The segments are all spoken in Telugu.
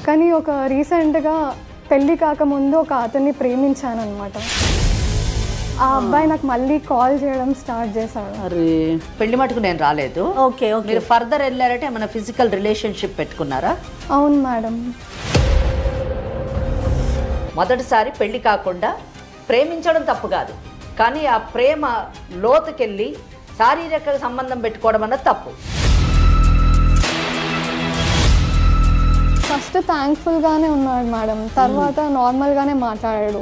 కానీ ఒక రీసెంట్గా పెళ్ళి కాకముందు ఒక అతన్ని ప్రేమించాను అనమాట. ఆ అబ్బాయి నాకు మళ్ళీ కాల్ చేయడం స్టార్ట్ చేశాడు. అరే పెళ్లి మటుకు నేను రాలేదు. Okay okay. మీరు ఫర్దర్ వెళ్ళారంటే ఏమైనా ఫిజికల్ రిలేషన్షిప్ పెట్టుకున్నారా? అవును మేడం. మొదటిసారి పెళ్లి కాకుండా ప్రేమించడం తప్పు కాదు, కానీ ఆ ప్రేమ లోతుకెళ్ళి శారీరక సంబంధం పెట్టుకోవడం అన్నది తప్పు. ఫస్ట్ థ్యాంక్ఫుల్గానే ఉన్నాడు మేడం, తర్వాత నార్మల్గానే మాట్లాడాడు.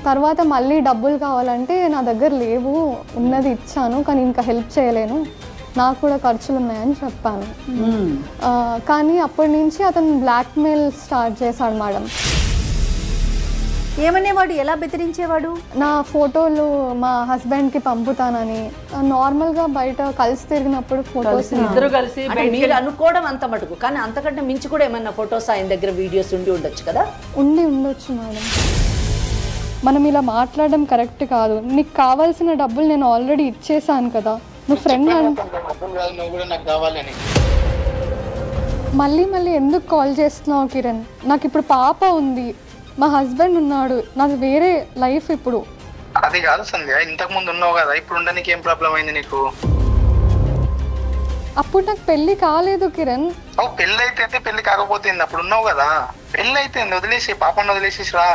తర్వాత మళ్ళీ డబ్బులు కావాలంటే నా దగ్గర లేవు, ఉన్నది ఇచ్చాను కానీ ఇంకా హెల్ప్ చేయలేను, నాకు కూడా ఖర్చులు ఉన్నాయని చెప్పాను. కానీ అప్పటి నుంచి అతను బ్లాక్మెయిల్ స్టార్ట్ చేశాడు మేడం. ఏమనేవాడు? ఎలా బెదిరించేవాడు? నా ఫోటోలు మా హస్బెండ్కి పంపుతానని, నార్మల్గా బయట కలిసి తిరిగినప్పుడు ఫొటోస్ ఇద్దరు కలిసి మీరు అనుకోవడం అంత మటుకు, కానీ అంతకంటే మించి కూడా ఏమన్నా ఫొటోస్ ఆయన దగ్గర వీడియోస్ ఉండి ఉండొచ్చు కదా? ఉండొచ్చు మేడం. మనం ఇలా మాట్లాడడం కరెక్ట్ కాదు. నీకు కావాల్సిన డబ్బులు నేను ఆల్రెడీ ఇచ్చేసాను కదా, నువ్వు ఫ్రెండ్ మళ్ళీ మళ్ళీ ఎందుకు కాల్ చేస్తున్నావు కిరణ్? నాకు ఇప్పుడు పాప ఉంది, మా హస్బెండ్ ఉన్నాడు, నాది వేరే లైఫ్ ఇప్పుడు. అది కాదు సంధ్య, ఇంతకు ముందు ఉన్నావు కదా, ఇప్పుడు ఉండడానికి ఏం ప్రాబ్లం అయింది నీకు? అప్పుడు నాకు పెళ్లి కాలేదు కిరణ్. పెళ్లి అయితే పెళ్లి కాకపోతే అప్పుడు ఉన్నావు కదా, పెళ్లి అయితే వదిలేసి పాపను వదిలేసి రా.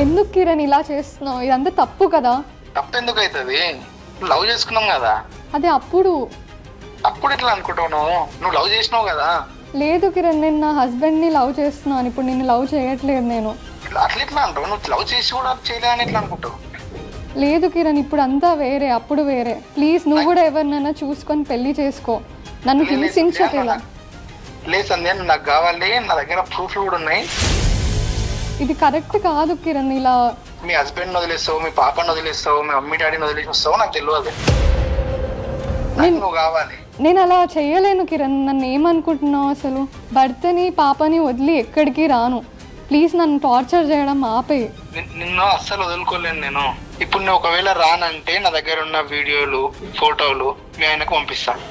ఎందుకు కిరణ్ ఇలా చేస్తున్నావు? ఇదంతా తప్పు కదా. తప్పు ఎందుకు అవుతుంది? లవ్ చేసుకున్నాం కదా. అదే అప్పుడు ఎట్లా అనుకుంటావు? నువ్వు లవ్ చేసినావు కదా. లేదు కిరణ్, నేను నా హస్బెండ్ని లవ్ చేస్తున్నాను, ఇప్పుడు నిన్ను లవ్ చేయట్లేదు నేను. అట్లా ఎట్లా అంటావు? నువ్వు లవ్ చేసి కూడా చేయలేదని ఎట్లా అనుకుంటావు? లేదు కిరణ్, ఇప్పుడు అంతా వేరే, అప్పుడు వేరే. ప్లీజ్ నువ్వు కూడా ఎవరినైనా చూసుకొని పెళ్లి చేసుకో, నన్ను హింసించకేలా. లేదు సంధ్య, నువ్వు నాకు కావాలి, నా దగ్గర ప్రూఫ్లు కూడా ఉన్నాయి. ఇది కరెక్ట్ కాదు కిరణ్. ఇలా మీ హస్బెండ్ వదిలేస్తావు, మీ పాపను వదిలేస్తావు, మీ మమ్మీ డాడీని వదిలేసి వస్తావు, నాకు తెలియదు. నువ్వు కావాలి. నేను అలా చేయలేను కిరణ్. నన్ను ఏమనుకుంటున్నావు అసలు? భర్తని పాపని వదిలి ఎక్కడికి రాను. ప్లీజ్ నన్ను టార్చర్ చేయడం ఆపే. నిన్ను అస్సలు వదులుకోలేను నేను. ఇప్పుడు నువ్వు ఒకవేళ రానంటే నా దగ్గర ఉన్న వీడియోలు, ఫోటోలు మీ ఆయనకు పంపిస్తాను.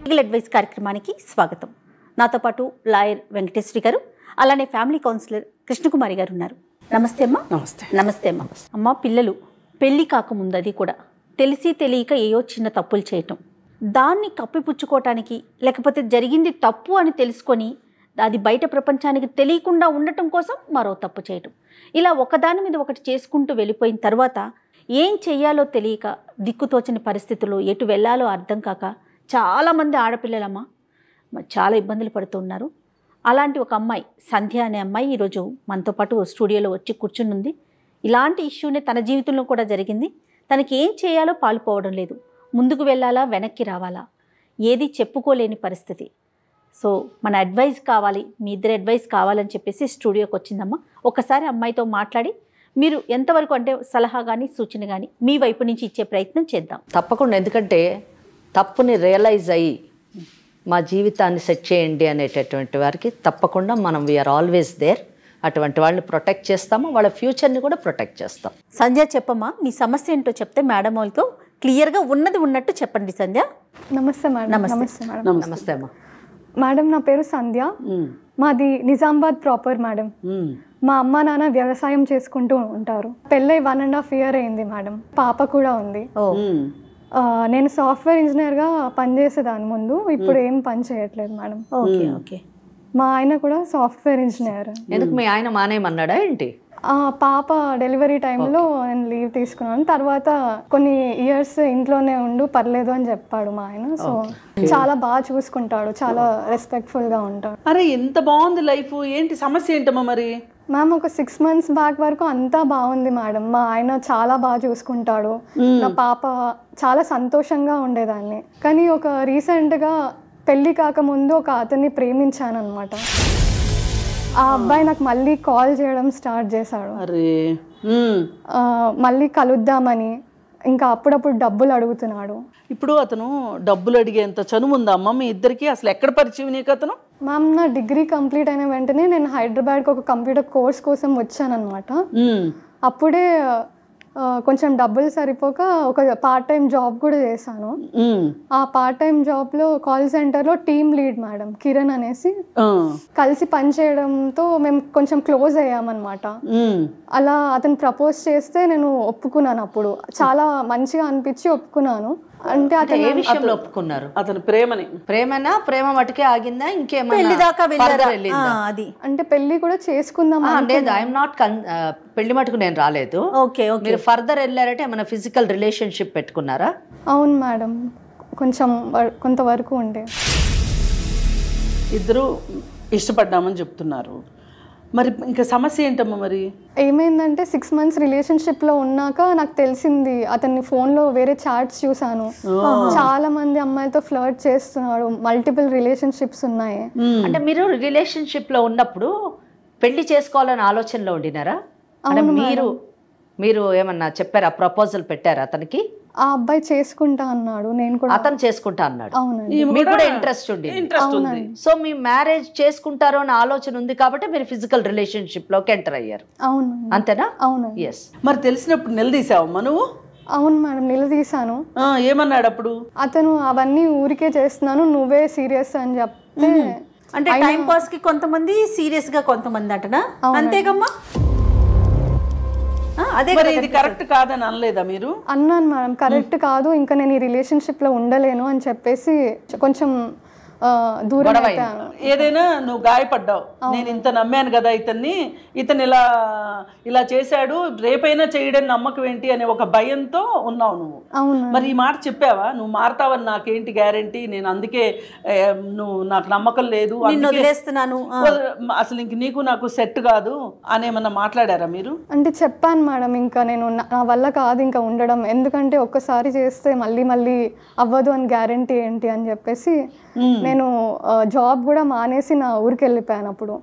లీగల్ అడ్వైస్ కార్యక్రమానికి స్వాగతం. నాతో పాటు లాయర్ వెంకటేశ్వరి గారు, అలానే ఫ్యామిలీ కౌన్సిలర్ కృష్ణకుమారి గారు ఉన్నారు. నమస్తే అమ్మా. నమస్తే. నమస్తే అమ్మ. అమ్మ, పిల్లలు పెళ్ళి కాకముందు అది కూడా తెలిసి తెలియక ఏయో చిన్న తప్పులు చేయటం, దాన్ని కప్పిపుచ్చుకోవటానికి, లేకపోతే జరిగింది తప్పు అని తెలుసుకొని అది బయట ప్రపంచానికి తెలియకుండా ఉండటం కోసం మరో తప్పు చేయటం, ఇలా ఒకదాని మీద ఒకటి చేసుకుంటూ వెళ్ళిపోయిన తర్వాత ఏం చెయ్యాలో తెలియక దిక్కుతోచని పరిస్థితుల్లో ఎటు వెళ్ళాలో అర్థం కాక చాలామంది ఆడపిల్లలమ్మ చాలా ఇబ్బందులు పడుతున్నారు. అలాంటి ఒక అమ్మాయి, సంధ్య అనే అమ్మాయి, ఈరోజు మనతో పాటు స్టూడియోలో వచ్చి కూర్చుని. ఇలాంటి ఇష్యూనే తన జీవితంలో కూడా జరిగింది. తనకి ఏం చేయాలో పాలుపోవడం లేదు, ముందుకు వెళ్ళాలా వెనక్కి రావాలా, ఏది చెప్పుకోలేని పరిస్థితి. సో మన అడ్వైస్ కావాలి, మీ ఇద్దరు అడ్వైస్ కావాలని చెప్పేసి స్టూడియోకి వచ్చిందమ్మా. ఒకసారి అమ్మాయితో మాట్లాడి మీరు ఎంతవరకు అంటే సలహా కానీ సూచన కానీ మీ వైపు నుంచి ఇచ్చే ప్రయత్నం చేద్దాం. తప్పకుండా, ఎందుకంటే తప్పుని రియలైజ్ అయ్యి మా జీవితాన్ని సెట్ చేయండి అనేటటువంటి వారికి తప్పకుండా మనం వీఆర్ ఆల్వేస్ దేర్. అటువంటి వాళ్ళని ప్రొటెక్ట్ చేస్తాము, వాళ్ళ ఫ్యూచర్ని కూడా ప్రొటెక్ట్ చేస్తాం. సంధ్య, చెప్పమ్మా మీ సమస్య ఏంటో చెప్తే మేడం వాళ్ళతో క్లియర్గా ఉన్నది ఉన్నట్టు చెప్పండి. సంధ్య. నమస్తే మేడం. నమస్తే మేడం. నమస్తే అమ్మా. మేడం, నా పేరు సంధ్య, మాది నిజామాబాద్ ప్రాపర్ మేడం. మా అమ్మ నాన్న వ్యవసాయం చేసుకుంటూ ఉంటారు. పెళ్ళై 1.5 years అయింది మేడం. పాప కూడా ఉంది. నేను సాఫ్ట్వేర్ ఇంజనీర్గా పనిచేసేదాన్ని ముందు, ఇప్పుడు ఏం పని చేయట్లేదు మేడం. Okay okay. మా ఆయన కూడా సాఫ్ట్వేర్ ఇంజనీర్. ఎందుకు మీ ఆయన మానేయమన్నాడా ఏంటి? పాప డెలివరీ టైంలో నేను లీవ్ తీసుకున్నాను. తర్వాత కొన్ని ఇయర్స్ ఇంట్లోనే ఉండు, పర్లేదు అని చెప్పాడు మా ఆయన. సో చాలా బాగా చూసుకుంటాడు, చాలా రెస్పెక్ట్ఫుల్గా ఉంటాడు. అరే ఎంత బాగుంది లైఫ్. ఏంటి సమస్య ఏంటమ్మా మరి? మ్యామ్, ఒక 6 months బ్యాక్ వరకు అంతా బాగుంది మేడం. మా ఆయన చాలా బాగా చూసుకుంటాడు, నా పాప చాలా సంతోషంగా ఉండేదాన్ని. కానీ ఒక రీసెంట్గా పెళ్ళి కాకముందు ఒక అతన్ని ప్రేమించాను అనమాట. ఆ అబ్బాయి నాకు మళ్ళీ కాల్ చేయడం స్టార్ట్ చేశాడు. మళ్ళీ కలుద్దామని, ఇంకా అప్పుడప్పుడు డబ్బులు అడుగుతున్నాడు. ఇప్పుడు అతను డబ్బులు అడిగేంత చనువు ఉందా అమ్మ మీ ఇద్దరికి? అసలు ఎక్కడ పరిచయం నీకు అతను? మ్యామ్, నా డిగ్రీ కంప్లీట్ అయిన వెంటనే నేను హైదరాబాద్కి ఒక కంప్యూటర్ కోర్స్ కోసం వచ్చాను అనమాట. అప్పుడే కొంచెం డబ్బులు సరిపోక ఒక పార్ట్ టైం జాబ్ కూడా చేశాను. ఆ పార్ట్ టైం జాబ్లో కాల్ సెంటర్లో టీమ్ లీడ్ మేడం కిరణ్ అనేసి కలిసి పనిచేయడంతో మేము కొంచెం క్లోజ్ అయ్యామన్నమాట. అలా అతను ప్రపోజ్ చేస్తే నేను ఒప్పుకున్నాను. అప్పుడు చాలా మంచిగా అనిపించి ఒప్పుకున్నాను. అంటే అతను ఏ విషయంలో ఒప్పుకున్నారు? అతను ప్రేమ మటుకే ఆగిందా ఇంకేమన్నా పెళ్లి దాకా వెళ్ళారా? వెళ్ళిందా? అది అంటే పెళ్లి కూడా చేసుకుందాం. లేదు, ఐఎమ్ నాట్ పెళ్లి మటుకు నేను రాలేదు. Okay okay. మీరు ఫర్దర్ వెళ్ళారంటే ఏమైనా ఫిజికల్ రిలేషన్షిప్ పెట్టుకున్నారా? అవును మేడం, కొంచెం కొంతవరకు ఉండే. ఇద్దరు ఇష్టపడ్డామని చెప్తున్నారు. మరి ఇంకా సమస్య ఏంటమ్మా? మరి ఏమైందంటే 6 months రిలేషన్షిప్లో ఉన్నాక నాకు తెలిసింది అతన్ని ఫోన్లో వేరే చాట్స్ చూసాను. చాలా మంది అమ్మాయిలతో ఫ్లర్ట్ చేస్తున్నాడు, మల్టిపుల్ రిలేషన్షిప్స్ ఉన్నాయి. అంటే మీరు రిలేషన్షిప్ లో ఉన్నప్పుడు పెళ్లి చేసుకోవాలని ఆలోచనలో ఉండినారా? అంటే మీరు ఏమన్నా చెప్పారా? ప్రపోజల్ పెట్టారా అతనికి? ఆ అబ్బాయి చేసుకుంటా అన్నాడు, నేను కూడా. అతను చేసుకుంటా అన్నాడు. అవునండి. మీకు కూడా ఇంట్రెస్ట్ ఉంది. సో మీ మ్యారేజ్ చేసుకుంటారు అనే ఆలోచన ఉంది కాబట్టి మీరు ఫిజికల్ రిలేషన్షిప్ లోకి ఎంటర్ అయ్యారు. అవును. అంతేనా? అవును. ఎస్. మరి తెలిసినప్పుడు నిలదీసావమ్మా నువ్వు? అవును మేడం, నిలదీశాను. ఏమన్నాడు అప్పుడు? అతను అవన్నీ ఊరికే చేస్తున్నాను, నువ్వే సీరియస్ అని చెప్తే. అంటే టైం పాస్ కి కొంతమంది, సీరియస్ గా కొంతమంది అంటనా? అంతేగమ్మా. అదే మరి ఇది కరెక్ట్ కాదని అనలేదా మీరు? అన్నాను మేడం, కరెక్ట్ కాదు, ఇంకా నేను ఈ రిలేషన్షిప్లో ఉండలేను అని చెప్పేసి కొంచెం దూరం అయిపోయాను. ఏదైనా నువ్వు గాయపడ్డావు, నేను ఇంత నమ్మాను కదా ఇతన్ని, ఇతను ఇలా చేశాడు, రేపైనా చేయడని నమ్మకం ఏంటి అనే ఒక భయంతో ఉన్నావు నువ్వు. అవును. మరి ఈ మాట చెప్పావా? నువ్వు మారుతావని నాకేంటి గ్యారంటీ, నేను అందుకే నువ్వు నాకు నమ్మకం లేదు, వదిలేస్తున్నాను, అసలు ఇంక నీకు నాకు సెట్ కాదు అనేమన్నా మాట్లాడారా మీరు? అంటే చెప్పాను మేడం, ఇంకా నేను నా వల్ల కాదు ఇంకా ఉండడం, ఎందుకంటే ఒక్కసారి చేస్తే మళ్ళీ మళ్ళీ అవ్వదు అని గ్యారంటీ ఏంటి అని చెప్పేసి నేను జాబ్ కూడా మానేసి నా ఊరికి వెళ్ళిపోయాను. అప్పుడు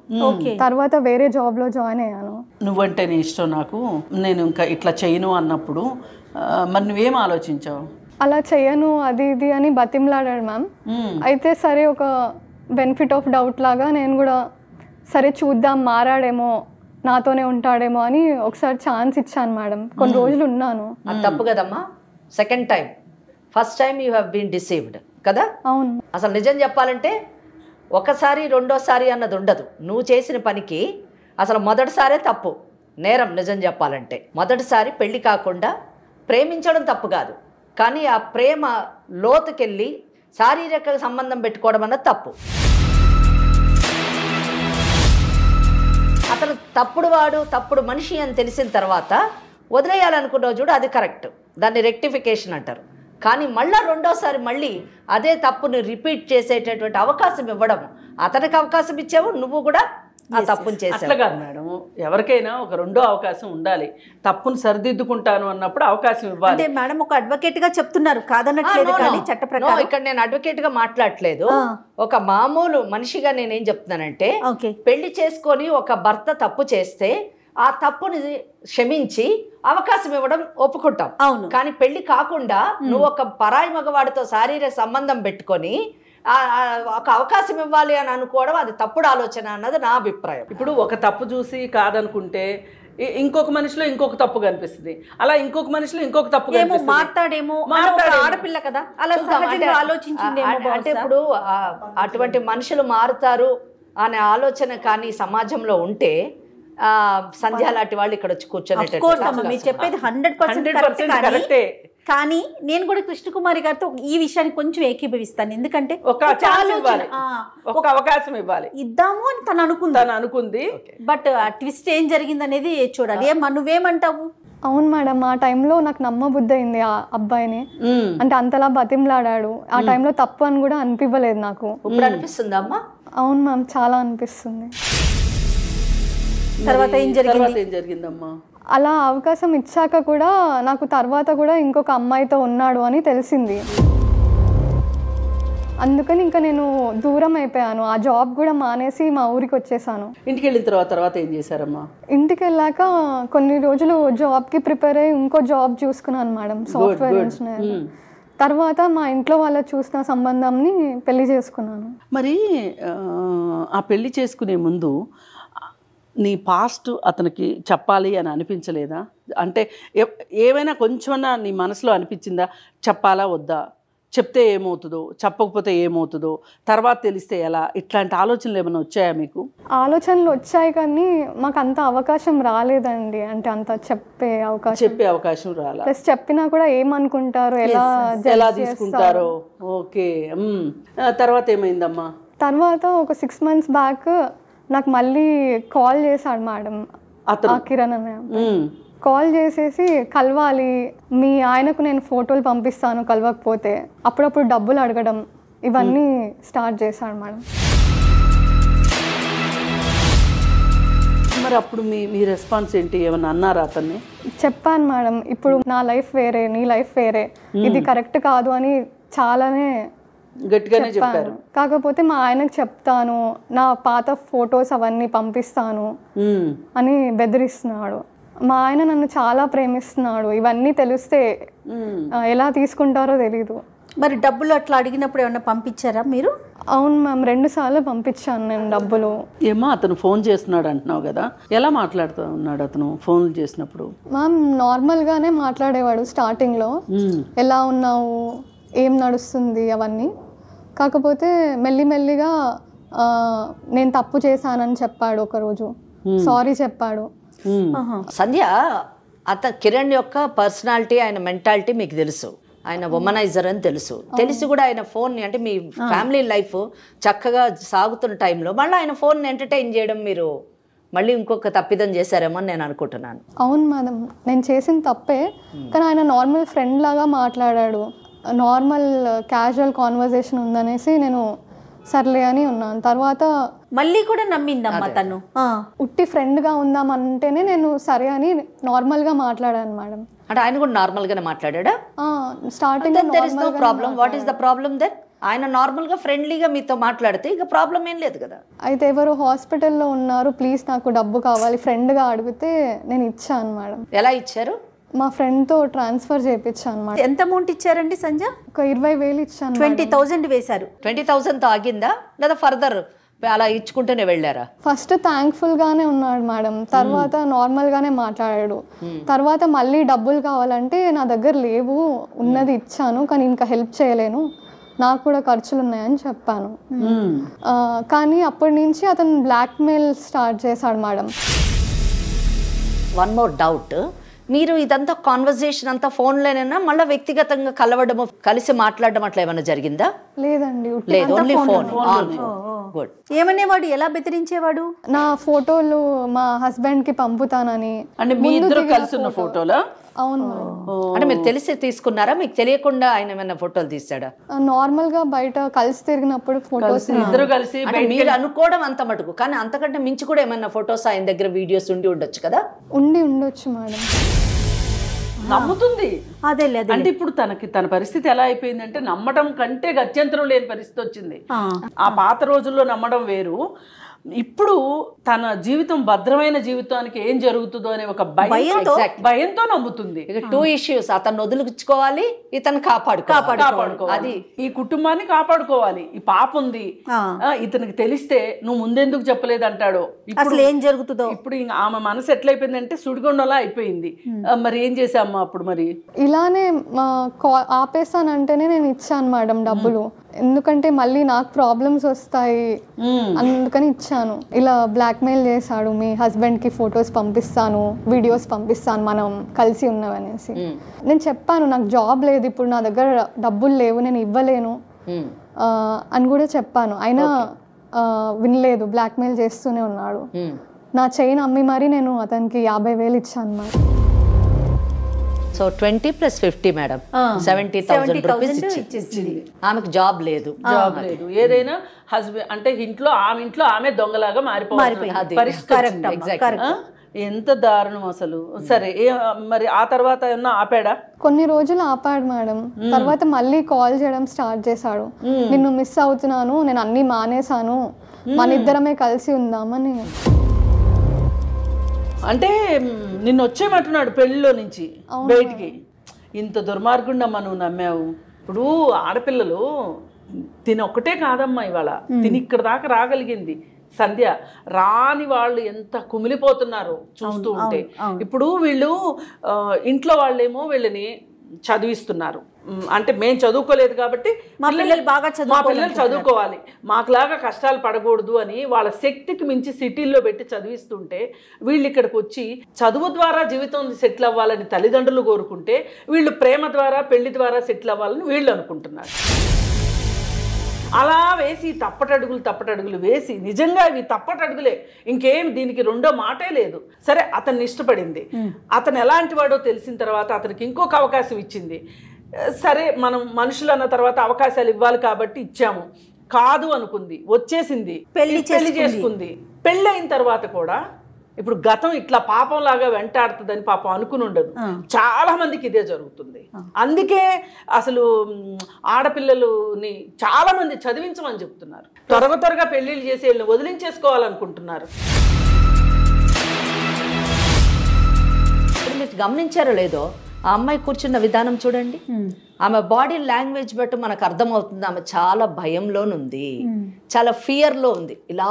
తర్వాత వేరే జాబ్ లో జాయిన్ అయ్యాను. నువ్వంటే నీ ఇష్టం నాకు, నేను ఇంకా ఇట్లా చేయను అన్నప్పుడు మరి నువ్వేం ఆలోచించావు? అలా చెయ్యను అది ఇది అని బతిమలాడాడు మ్యామ్. అయితే సరే ఒక బెనిఫిట్ ఆఫ్ డౌట్ లాగా నేను కూడా సరే చూద్దాం, మారాడేమో, నాతోనే ఉంటాడేమో అని ఒకసారి ఛాన్స్ ఇచ్చాను మేడం. కొన్ని రోజులు ఉన్నాను. అది తప్పు కదమ్మా. Second time, first time you have been deceived కదా? అవును. అసలు నిజం చెప్పాలంటే ఒకసారి రెండోసారి అన్నది ఉండదు. నువ్వు చేసిన పనికి అసలు మొదటిసారే తప్పు, నేరం. నిజం చెప్పాలంటే మొదటిసారి పెళ్లి కాకుండా ప్రేమించడం తప్పు కాదు, కానీ ఆ ప్రేమ లోతుకెళ్ళి శారీరక సంబంధం పెట్టుకోవడం అన్నది తప్పు. అతను తప్పుడు వాడు, తప్పుడు మనిషి అని తెలిసిన తర్వాత వదిలేయాలనుకున్నావు చూడు, అది కరెక్ట్, దాన్ని రెక్టిఫికేషన్ అంటారు. కానీ మళ్ళీ రెండోసారి మళ్ళీ అదే తప్పుని రిపీట్ చేసేటటువంటి అవకాశం ఇవ్వడం, అతనికి అవకాశం ఇచ్చావు, నువ్వు కూడా ఆ తప్పుని చేసావు. అట్లా కాదు మేడం, ఎవరికైనా ఒక రెండో అవకాశం ఉండాలి. తప్పును సరిదిద్దుకుంటాను అన్నప్పుడు అవకాశం ఇవ్వాలి. అంటే మేడం ఒక అడ్వకేట్ గా చెప్తున్నారు, కాదనట్లేదు, కానీ చట్ట ప్రకారం ఇక్కడ నేను అడ్వకేట్ గా మాట్లాడలేదు. ఒక మామూలు మనిషిగా నేనేం చెప్తున్నానంటే, పెళ్లి చేసుకొని ఒక భర్త తప్పు చేస్తే ఆ తప్పుని క్షమించి అవకాశం ఇవ్వడం ఒప్పుకుంటాం. కానీ పెళ్లి కాకుండా నువ్వు ఒక పరాయి మగవాడితో శారీరక సంబంధం పెట్టుకొని ఒక అవకాశం ఇవ్వాలి అని అనుకోవడం అది తప్పుడు ఆలోచన అన్నది నా అభిప్రాయం. ఇప్పుడు ఒక తప్పు చూసి కాదనుకుంటే ఇంకొక మనిషిలో ఇంకొక తప్పు కనిపిస్తుంది, అలా ఇంకొక మనిషిలో ఇంకొక తప్పు మాట్లాడేమో, ఆడపిల్ల కదా అలా ఆలోచించిందేమో. అంటే ఇప్పుడు అటువంటి మనుషులు మారుతారు అనే ఆలోచన కానీ సమాజంలో ఉంటే సంధ్య లాంటి వాళ్ళు ఇక్కడ వచ్చి మీరు చెప్పేది 100% కరెక్టే. కానీ నేను కూడా కృష్ణకుమారి గారితో ఈ విషయాన్ని కొంచెం ఏకీభవిస్తాను. ఎందుకంటే ఒక అవకాశం ఇవ్వాలి, ఇద్దాము అని తను అనుకుంది. బట్ ట్విస్ట్ ఏం జరిగింది అనేది చూడాలి. నువ్వేమంటావు? అవును మేడం, ఆ టైంలో నాకు నమ్మబుద్ధి అయింది ఆ అబ్బాయిని. అంటే అంతలా బతిమలాడాడు, ఆ టైంలో తప్పు అని కూడా అనిపించలేదు నాకు. ఇప్పుడు అనిపిస్తుంది అమ్మా? అవును మ్యామ్, చాలా అనిపిస్తుంది. తర్వాత ఏం జరిగిందమ్మా? అలా అవకాశం ఇచ్చాక కూడా నాకు తర్వాత కూడా ఇంకొక అమ్మాయితో ఉన్నాడు అని తెలిసింది. అందుకని ఇంకా నేను దూరం అయిపోయాను, ఆ జాబ్ కూడా మానేసి మా ఊరికి వచ్చేసాను. ఇంటికి వెళ్ళిన తర్వాత ఏం చేశారమ్మా? ఇంటికి వెళ్ళాక కొన్ని రోజులు జాబ్కి ప్రిపేర్ అయ్యి ఇంకో జాబ్ చూసుకున్నాను మేడం, సాఫ్ట్వేర్ ఇంజనీర్. తర్వాత మా ఇంట్లో వాళ్ళ చూసిన సంబంధంని పెళ్లి చేసుకున్నాను. మరి ఆ పెళ్లి చేసుకునే ముందు నీ పాస్ట్ అతనికి చెప్పాలి అని అనిపించలేదా? అంటే ఏమైనా కొంచెమన్నా నీ మనసులో అనిపించిందా, చెప్పాలా వద్దా, చెప్తే ఏమవుతుందో, చెప్పకపోతే ఏమవుతుందో, తర్వాత తెలిస్తే ఎలా, ఇట్లాంటి ఆలోచనలు ఏమైనా వచ్చాయా మీకు? ఆలోచనలు వచ్చాయి కానీ మాకు అంత అవకాశం రాలేదండి. అంటే అంత చెప్పే అవకాశం రాలా. ప్లస్ చెప్పినా కూడా ఏమనుకుంటారో, ఎలా తీసుకుంటారో. ఓకే. తర్వాత ఏమైందమ్మా? తర్వాత ఒక 6 months బ్యాక్ నాకు మళ్ళీ కాల్ చేశాడు మేడం, కిరణ్ అనే కాల్ చేసేసి కలవాలి, మీ ఆయనకు నేను ఫోటోలు పంపిస్తాను కలవకపోతే, అప్పుడప్పుడు డబ్బులు అడగడం, ఇవన్నీ స్టార్ట్ చేశాడు మేడం. మరి అప్పుడు మీ రెస్పాన్స్ ఏంటి? ఏమన్నా అన్నారా అతన్ని? చెప్పాను మేడం, ఇప్పుడు నా లైఫ్ వేరే, నీ లైఫ్ వేరే, ఇది కరెక్ట్ కాదు అని చాలానే గట్టిగానే చెప్పారు. కాకపోతే మా ఆయనకు చెప్తాను, నా పాత ఫొటోస్ అవన్నీ పంపిస్తాను అని బెదిరిస్తున్నాడు. మా ఆయన నన్ను చాలా ప్రేమిస్తున్నాడు, ఇవన్నీ తెలిస్తే ఎలా తీసుకుంటారో తెలీదు. మరి డబ్బులు అట్లా అడిగినప్పుడు ఏమన్నా పంపించారా మీరు? అవును మ్యామ్, 2 సార్లు పంపించాను నేను డబ్బులు. ఏమో అతను ఫోన్ చేస్తున్నాడు అంటున్నావు కదా, ఎలా మాట్లాడుతూ ఉన్నాడు అతను ఫోన్లు చేసినప్పుడు? మ్యామ్ నార్మల్గానే మాట్లాడేవాడు స్టార్టింగ్లో, ఎలా ఉన్నావు, ఏం నడుస్తుంది అవన్నీ. కాకపోతే మెల్లిమెల్లిగా నేను తప్పు చేశానని చెప్పాడు. ఒకరోజు సారీ చెప్పాడు. సంధ్య, కిరణ్ యొక్క పర్సనాలిటీ, ఆయన మెంటాలిటీ మీకు తెలుసు, ఆయన ఉమనైజర్ అని తెలిసి కూడా ఆయన ఫోన్ని, అంటే మీ ఫ్యామిలీ లైఫ్ చక్కగా సాగుతున్న టైంలో మళ్ళీ ఆయన ఫోన్ని ఎంటర్టైన్ చేయడం మీరు మళ్ళీ ఇంకొక తప్పిదం చేశారేమో అని నేను అనుకుంటున్నాను. అవును మేడం, నేను చేసిన తప్పే, కానీ ఆయన నార్మల్ ఫ్రెండ్ లాగా మాట్లాడాడు. నార్మల్ క్యాజువల్ కాన్వర్జేషన్ ఉందనేసి నేను సర్లే అని ఉన్నాను. తర్వాత మళ్ళీ కూడా నమ్మిందమ్మా తను. ఉట్టి ఫ్రెండ్గా ఉందామంటేనే నేను సరే అని నార్మల్గా మాట్లాడాను మేడం. అంటే ఆయన కూడా నార్మల్గానే మాట్లాడా? Starting problem. What is the problem then? ఆయన నార్మల్గా ఫ్రెండ్లీగా మీతో మాట్లాడితే ఇక ప్రాబ్లం ఏం లేదు కదా. అయితే ఎవరు హాస్పిటల్లో ఉన్నారు, ప్లీజ్ నాకు డబ్బు కావాలి, ఫ్రెండ్గా అడిగితే నేను ఇచ్చాను మేడం. ఎలా ఇచ్చారు? మా ఫ్రెండ్తో ట్రాన్స్ఫర్ చేయించాను మేడం. ఎంత అమౌంట్ ఇచ్చారండి సంజ? ఒక 20,000 ఇచ్చాను. 20,000 వేశారు. 20,000తో ఆగిందా లేదా ఫర్దర్ అలా ఇచ్చుకుంటూనే వెళ్ళారా? ఫస్ట్ థ్యాంక్ఫుల్గానే ఉన్నాడు మేడం, తర్వాత నార్మల్గానే మాట్లాడాడు. తర్వాత మళ్ళీ డబ్బులు కావాలంటే నా దగ్గర లేవు, ఉన్నది ఇచ్చాను, కానీ ఇంకా హెల్ప్ చేయలేను, నాకు కూడా ఖర్చులు ఉన్నాయని చెప్పాను. కానీ అప్పటి నుంచి అతను బ్లాక్మెయిల్ స్టార్ట్ చేశాడు మేడం. వన్ మోర్ డౌట్, మీరు ఇదంతా కాన్వర్జేషన్ అంతా ఫోన్లోనైనా మళ్ళీ వ్యక్తిగతంగా కలవడము, కలిసి మాట్లాడడం అట్లా ఏమైనా జరిగిందా? లేదండి, లేదు, ఓన్లీ ఫోన్. గుడ్. ఏమనేవాడు, ఎలా బెదిరించేవాడు? నా ఫోటోలు మా హస్బెండ్కి పంపుతానని. అంటే మీ ఇద్దరు కలిసి ఉన్న ఫోటోలా? అవును. అంటే మీరు తెలిసి తీసుకున్నారా, మీకు తెలియకుండా ఆయన ఏమైనా ఫోటోలు తీసాడా? నార్మల్ గా బయట కలిసి తిరిగినప్పుడు ఫోటోస్ ఇద్దరు కలిసి మీరు అనుకోవడం అంత మటుకు, కానీ అంతకంటే మించి కూడా ఏమైనా ఫోటోస్ ఆయన దగ్గర, వీడియోస్ ఉండి ఉండొచ్చు కదా? ఉండొచ్చు మేడం. నమ్ముతుంది అదే. అంటే ఇప్పుడు తన పరిస్థితి ఎలా అయిపోయిందంటే, నమ్మడం కంటే గత్యంతరం లేని పరిస్థితి వచ్చింది. ఆ పాత రోజుల్లో నమ్మడం వేరు, ఇప్పుడు తన జీవితం భద్రమైన జీవితానికి ఏం జరుగుతుందో అనే ఒక భయంతో నమ్ముతుంది. ఇక 2 issues, అతను వదిలించుకోవాలి, ఇతను కాపాడుకోవాలి, అది ఈ కుటుంబాన్ని కాపాడుకోవాలి. ఈ పాప ఉంది, ఇతనికి తెలిస్తే నువ్వు ముందెందుకు చెప్పలేదు అంటాడో. అసలు ఏం జరుగుతుందో ఇప్పుడు ఆమె మనసు ఎట్లయిపోయిందంటే సుడిగుండంలా అయిపోయింది. మరి ఏం చేసామ్మా అప్పుడు? మరి ఇలానే ఆపేసానంటేనే నేను ఇచ్చాను మేడం డబ్బులు, ఎందుకంటే మళ్ళీ నాకు ప్రాబ్లమ్స్ వస్తాయి అందుకని ఇచ్చాను. ఇలా బ్లాక్మెయిల్ చేశాడు, మీ హస్బెండ్కి ఫొటోస్ పంపిస్తాను, వీడియోస్ పంపిస్తాను మనం కలిసి ఉన్నవనేసి. నేను చెప్పాను నాకు జాబ్ లేదు, ఇప్పుడు నా దగ్గర డబ్బులు లేవు, నేను ఇవ్వలేను అని కూడా చెప్పాను. అయినా వినలేదు, బ్లాక్మెయిల్ చేస్తూనే ఉన్నాడు. నా చైన్ అమ్మి మరి నేను అతనికి 50,000 ఇచ్చాను మరి. సో 20 + 50 మేడం, 70,000 రూపీస్ ఇచ్చింది. ఆమెకు జాబ్ లేదు. ఏదైనా హస్బెండ్ అంటే ఆమె ఇంట్లో ఆమె దొంగలాగా మారిపోయింది. ఎంత దారుణం అసలు. సరే, మరి ఆ తర్వాత ఏమన్నా ఆపాడా? కొన్ని రోజులు ఆపాడు మేడం, తర్వాత మళ్ళీ కాల్ చేయడం స్టార్ట్ చేశాడు. నిన్ను మిస్ అవుతున్నాను, నేను అన్ని మానేశాను, మన ఇద్దరమే కలిసి ఉందామని. అంటే నిన్ను వచ్చేయమంటున్నాడు పెళ్లిలో నుంచి బయటికి. ఇంత దుర్మార్గుండమ్మా నువ్వు నమ్మావు. ఇప్పుడు ఆడపిల్లలు ఒక్కటే కాదమ్మా, ఇవాళ తిని ఇక్కడ దాకా రాగలిగింది. సంధ్య, రాని వాళ్ళు ఎంత కుమిలిపోతున్నారో చూస్తూ ఉంటే. ఇప్పుడు వీళ్ళు ఇంట్లో వాళ్ళేమో వీళ్ళని చదివిస్తున్నారు, అంటే మేము చదువుకోలేదు కాబట్టి మా పిల్లలు బాగా చదువుకోవాలి, మాకులాగా కష్టాలు పడకూడదు అని వాళ్ళ శక్తికి మించి సిటీల్లో పెట్టి చదివిస్తుంటే, వీళ్ళు ఇక్కడికి వచ్చి చదువు ద్వారా జీవితం సెటిల్ అవ్వాలని తల్లిదండ్రులు కోరుకుంటే, వీళ్ళు ప్రేమ ద్వారా పెళ్లి ద్వారా సెటిల్ అవ్వాలని వీళ్ళు అనుకుంటున్నారు. అలా వేసి తప్పటడుగులు వేసి, నిజంగా ఇవి తప్పటడుగులే, ఇంకేం దీనికి రెండో మాటే లేదు. సరే, అతన్ని ఇష్టపడింది, అతను ఎలాంటి వాడో తెలిసిన తర్వాత అతనికి ఇంకొక అవకాశం ఇచ్చింది. సరే, మనం మనుషులు అన్న తర్వాత అవకాశాలు ఇవ్వాలి కాబట్టి ఇచ్చాము, కాదు అనుకుంది, వచ్చేసింది, పెళ్లి చేసుకుంది. పెళ్ళి అయిన తర్వాత కూడా ఇప్పుడు గతం ఇట్లా పాపంలాగా వెంటాడుతుందని పాపం అనుకుని ఉండదు. చాలా మందికి ఇదే జరుగుతుంది. అందుకే అసలు ఆడపిల్లలని చాలా మంది చదివించమని చెప్తున్నారు. త్వరగా పెళ్లిళ్ళు చేసి వీళ్ళని వదిలించేసుకోవాలనుకుంటున్నారు. మీరు గమనించారో లేదో, ఆ అమ్మాయి కూర్చున్న విధానం చూడండి, ఆమె బాడీ లాంగ్వేజ్ బట్టి మనకు అర్థమవుతుంది ఆమె చాలా భయంలోనుంది, చాలా ఫియర్ లో ఉంది. ఇలా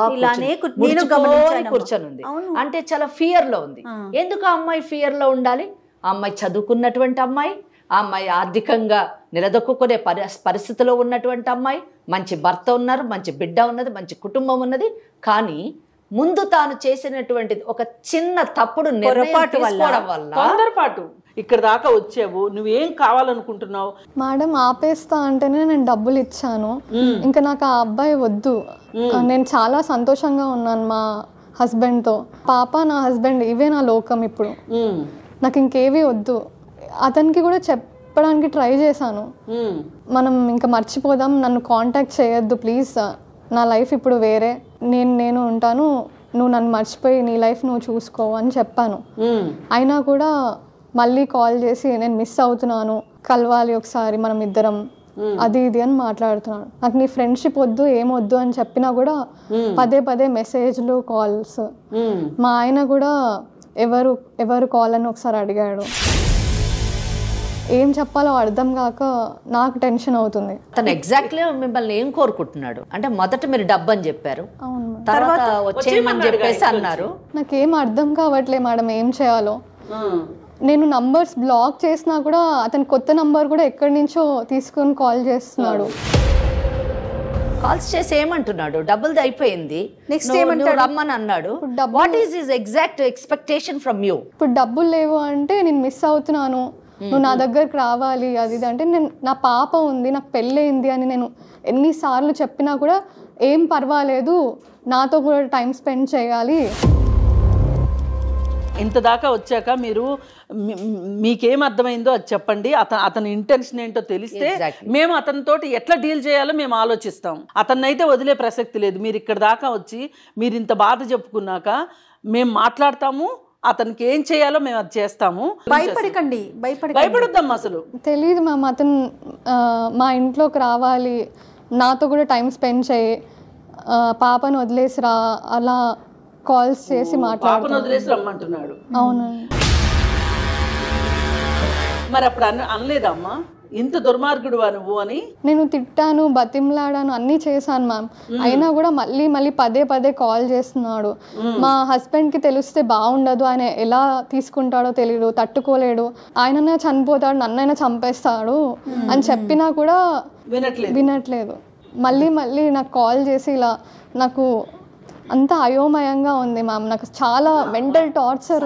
కూర్చొని ఉంది అంటే చాలా ఫియర్ లో ఉంది. ఎందుకు ఆ అమ్మాయి ఫియర్ లో ఉండాలి? ఆ అమ్మాయి చదువుకున్నటువంటి అమ్మాయి, ఆ అమ్మాయి ఆర్థికంగా నిలదొక్కునే పరిస్థితిలో ఉన్నటువంటి అమ్మాయి, మంచి భర్త ఉన్నారు, మంచి బిడ్డ ఉన్నది, మంచి కుటుంబం ఉన్నది. కానీ ముందు తాను చేసినటువంటి ఒక చిన్న తప్పుడు నిర్ణయం వల్ల తొందరపాటు ఇక్కడ దాకా వచ్చావు, నువ్వేం కావాలనుకుంటున్నావు? మేడం, ఆపేస్తా అంటేనే నేను డబ్బులు ఇచ్చాను, ఇంకా నాకు ఆ అబ్బాయి వద్దు, నేను చాలా సంతోషంగా ఉన్నాను మా హస్బెండ్తో, పాప నా హస్బెండ్ ఇవే నా లోకం, ఇప్పుడు నాకు ఇంకేవి వద్దు. అతనికి కూడా చెప్పడానికి ట్రై చేశాను, మనం ఇంకా మర్చిపోదాం, నన్ను కాంటాక్ట్ చేయొద్దు ప్లీజ్, నా లైఫ్ ఇప్పుడు వేరే, నేను ఉంటాను, నువ్వు నన్ను మర్చిపోయి నీ లైఫ్ నువ్వు చూసుకో అని చెప్పాను. అయినా కూడా మళ్ళీ కాల్ చేసి నేను మిస్ అవుతున్నాను, కలవాలి ఒకసారి మనం ఇద్దరం, అది ఇది అని మాట్లాడుతున్నాడు. నాకు నీ ఫ్రెండ్షిప్ వద్దు, ఏమొద్దు అని చెప్పినా కూడా పదే మెసేజ్లు, కాల్స్. మా ఆయన కూడా ఎవరు కాల్ అని ఒకసారి అడిగాడు. ఏం చెప్పాలో అర్థం కాక నాకు టెన్షన్ అవుతుంది. తను ఎగ్జాక్ట్లీ మిమ్మల్ని ఏం కోరుకుంటున్నాడు అంటే, మొదట మీరు డబ్బు అని చెప్పారు, తర్వాత వచ్చేయమని చెప్పేసి అన్నారు. నాకేం అర్థం కావట్లే మేడం, ఏం చేయాలో. నేను నంబర్స్ బ్లాక్ చేసినా కూడా అతని కొత్త నంబర్ కూడా ఎక్కడి నుంచో తీసుకొని కాల్ చేస్తున్నాడు. కాల్స్ చేసి ఏమంటున్నాడు? డబ్బులది అయిపోయింది, నెక్స్ట్ రమ్మని అన్నాడు. What is his exact expectation from you? ఇప్పుడు డబ్బులు లేవు అంటే నేను మిస్ అవుతున్నాను, నువ్వు నా దగ్గరకు రావాలి, అది ఇది అంటే, నేను నా పాప ఉంది, నాకు పెళ్ళయింది అని నేను ఎన్నిసార్లు చెప్పినా కూడా ఏం పర్వాలేదు, నాతో కూడా టైం స్పెండ్ చేయాలి. ఇంత దాకా వచ్చాక మీరు మీకేం అర్థమైందో అది చెప్పండి. అతని ఇంటెన్షన్ ఏంటో తెలిస్తే మేము అతనితోటి ఎట్లా డీల్ చేయాలో మేము ఆలోచిస్తాం. అతన్నైతే వదిలే ప్రసక్తి లేదు. మీరు ఇక్కడ దాకా వచ్చి మీరు ఇంత బాధ చెప్పుకున్నాక మేము మాట్లాడతాము, అతనికి ఏం చేయాలో మేము అది చేస్తాము. భయపడొద్దాం. అసలు తెలియదు మ్యామ్, అతను మా ఇంట్లోకి రావాలి, నాతో కూడా టైం స్పెండ్ చేయి, పాపను వదిలేసి రా, అలా కాల్స్ చేసి పాపను వదిలేసి రమ్మంటున్నాడు. అవునండి. మరి అప్పుడు అనలేదమ్మా ఇంత దుర్మార్గుడు నువ్వు అని? నేను తిట్టాను, బతిమలాడాను, అన్నీ చేశాను మ్యామ్. అయినా కూడా మళ్ళీ పదే కాల్ చేస్తున్నాడు. మా హస్బెండ్కి తెలిస్తే బాగుండదు, ఆయన ఎలా తీసుకుంటాడో తెలియదు, తట్టుకోలేడు, ఆయననే చనిపోతాడు, నన్నైనా చంపేస్తాడు అని చెప్పినా కూడా వినట్లేదు. మళ్ళీ నాకు కాల్ చేసి ఇలా, నాకు అంత అయోమయంగా ఉంది మ్యామ్, నాకు చాలా మెంటల్ టార్చర్.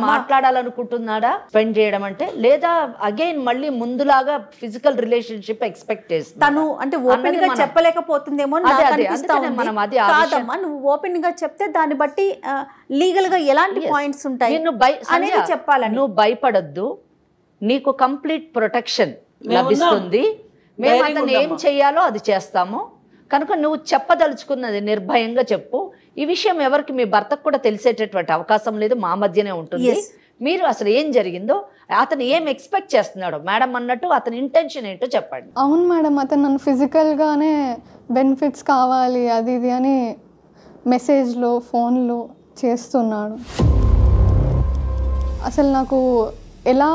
మాట్లాడాలనుకుంటున్నాడా స్పెండ్ చేయడం అంటే, లేదా అగైన్ మళ్ళీ ముందులాగా ఫిజికల్ రిలేషన్షిప్ ఎక్స్పెక్ట్ చేస్తా తను అంటే ఓపెన్ గా చెప్పలేకపోతుందేమో కాదమ్మా, నువ్వు ఓపెన్ గా చెప్తే దాన్ని బట్టి లీగల్ గా ఎలాంటి పాయింట్స్ ఉంటాయి అనేది చెప్పాలని. నువ్వు భయపడద్దు, నీకు కంప్లీట్ ప్రొటెక్షన్ లభిస్తుంది, మేము అతను ఏం చెయ్యాలో అది చేస్తాము కనుక నువ్వు చెప్పదలుచుకున్నది నిర్భయంగా చెప్పు. ఈ విషయం ఎవరికి, మీ భర్తకు కూడా తెలిసేటటువంటి అవకాశం లేదు, మా మధ్యనే ఉంటుంది. మీరు అసలు ఏం జరిగిందో, అతను ఏం ఎక్స్పెక్ట్ చేస్తున్నాడో మేడం అన్నట్టు అతని ఇంటెన్షన్ ఏంటో చెప్పండి. అవును మేడం, అతను నన్ను ఫిజికల్గానే బెనిఫిట్స్ కావాలి అది ఇది అని మెసేజ్లు, ఫోన్లు చేస్తున్నాడు. అసలు నాకు ఎలా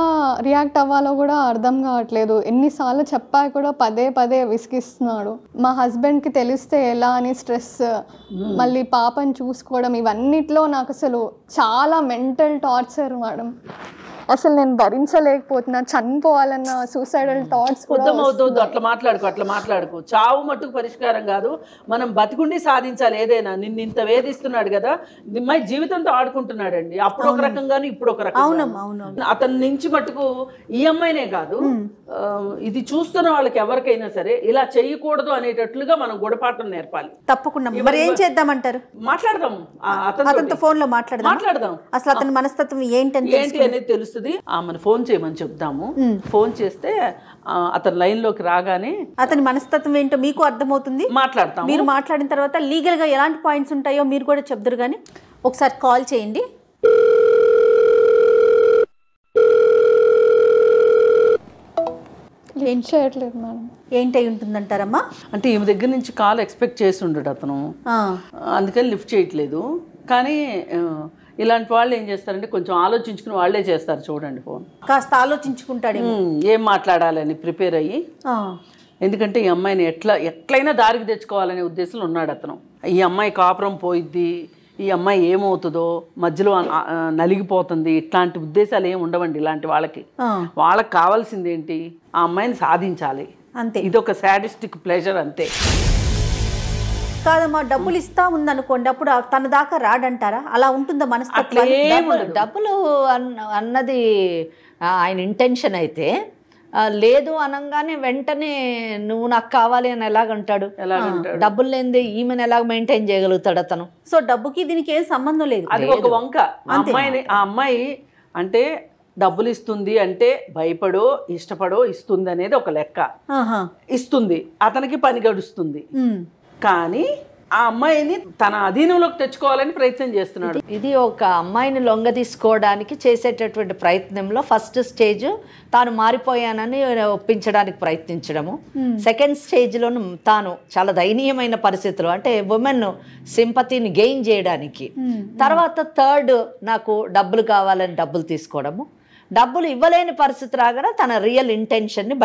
రియాక్ట్ అవ్వాలో కూడా అర్థం కావట్లేదు. ఎన్నిసార్లు చెప్పా కూడా పదే పదే విసిగిస్తున్నాడు. మా హస్బెండ్కి తెలిస్తే ఎలా అని స్ట్రెస్, మళ్ళీ పాపని చూసుకోవడం, ఇవన్నిట్లో నాకు అసలు చాలా మెంటల్ టార్చర్ మేడం. అసలు నేను భరించలేకపోతున్నా, చనిపోవాలన్న సూసైడల్ థాట్స్ కూడా. అవుతుంది. అట్లా మాట్లాడుకో. చావు మట్టుకు పరిష్కారం కాదు, మనం బతికుండి సాధించాలి ఏదైనా. నిన్ను ఇంత వేధిస్తున్నాడు కదా, నిమ్మాయి జీవితంతో ఆడుకుంటున్నాడండి. అప్పుడు ఒక రకంగాను ఇప్పుడు ఒక రకంగా. అతని నుంచి మట్టుకు ఈ అమ్మాయినే కాదు, ఇది చూస్తున్న వాళ్ళకి ఎవరికైనా సరే ఇలా చేయకూడదు అనేటట్లుగా మనం గుణపాఠం నేర్పాలి. తప్పకుండా. మరి ఏం చేద్దామంటారు? మాట్లాడదాం, అతనితో ఫోన్ లో మాట్లాడదాం. అసలు అతని మనస్తత్వం ఏంటి అనేది తెలుస్తుంది. ఆమెను ఫోన్ చేయమని చెప్దాము. ఫోన్ చేస్తే అతని లైన్ లోకి రాగానే అతని మనస్తత్వం ఏంటో మీకు అర్థమవుతుంది. మాట్లాడతాం. మీరు మాట్లాడిన తర్వాత లీగల్ గా ఎలాంటి పాయింట్స్ ఉంటాయో మీరు కూడా చెప్తారు. కానీ ఒకసారి కాల్ చేయండి. ఏం చేయట్లేదు మేడం. ఏంటి అయి ఉంటుందంటారమ్మా? అంటే ఈమె దగ్గర నుంచి కాల్ ఎక్స్పెక్ట్ చేసి ఉండడు అతను, అందుకని లిఫ్ట్ చేయట్లేదు. కానీ ఇలాంటి వాళ్ళు ఏం చేస్తారంటే కొంచెం ఆలోచించుకుని వాళ్ళే చేస్తారు. చూడండి, ఫోన్ కాస్త ఆలోచించుకుంటాడు, ఏం మాట్లాడాలని ప్రిపేర్ అయ్యి. ఎందుకంటే ఈ అమ్మాయిని ఎట్లయినా దారికి తెచ్చుకోవాలనే ఉద్దేశంలో ఉన్నాడు అతను. ఈ అమ్మాయి కాపురం పోయిద్ది, ఈ అమ్మాయి ఏమవుతుందో, మధ్యలో నలిగిపోతుంది, ఇట్లాంటి ఉద్దేశాలు ఏమి ఉండవండి ఇలాంటి వాళ్ళకి. వాళ్ళకి కావాల్సింది ఏంటి? ఆ అమ్మాయిని సాధించాలి అంతే. ఇదొక సాడిస్టిక్ ప్లెజర్ అంతే. కాదమ్మా, డబ్బులు ఇస్తా ఉందనుకోండి, అప్పుడు తన దాకా రాడంటారా? అలా ఉంటుందా మనస్తత్వం? డబ్బులు అన్నది ఆయన ఇంటెన్షన్ అయితే, లేదు అనగానే వెంటనే నువ్వు నాకు కావాలి అని ఎలాగంటాడు? డబ్బులు లేనిదే ఈమెను ఎలాగ మెయింటైన్ చేయగలుగుతాడు అతను? సో డబ్బుకి దీనికి ఏం సంబంధం లేదు. అది ఒక వంక. ఆ అమ్మాయి అంటే డబ్బులు ఇస్తుంది అంటే భయపడో ఇష్టపడో ఇస్తుంది అనేది ఒక లెక్క. ఇస్తుంది, అతనికి పని గడుస్తుంది. కానీ ఆ అమ్మాయిని తన అధీనంలోకి తెచ్చుకోవాలని ప్రయత్నం చేస్తున్నాడు. ఇది ఒక అమ్మాయిని లొంగ తీసుకోవడానికి చేసేటటువంటి ప్రయత్నంలో ఫస్ట్ స్టేజ్ తాను మారిపోయానని ఒప్పించడానికి ప్రయత్నించడము. సెకండ్ స్టేజ్లోను తాను చాలా దయనీయమైన పరిస్థితులు, అంటే ఉమెన్ సింపతిని గెయిన్ చేయడానికి. తర్వాత థర్డ్, నాకు డబ్బులు కావాలని డబ్బులు తీసుకోవడము. డబ్బులు ఇవ్వలేని పరిస్థితి రాగానే తన రియల్ ఇంటెన్షన్ ని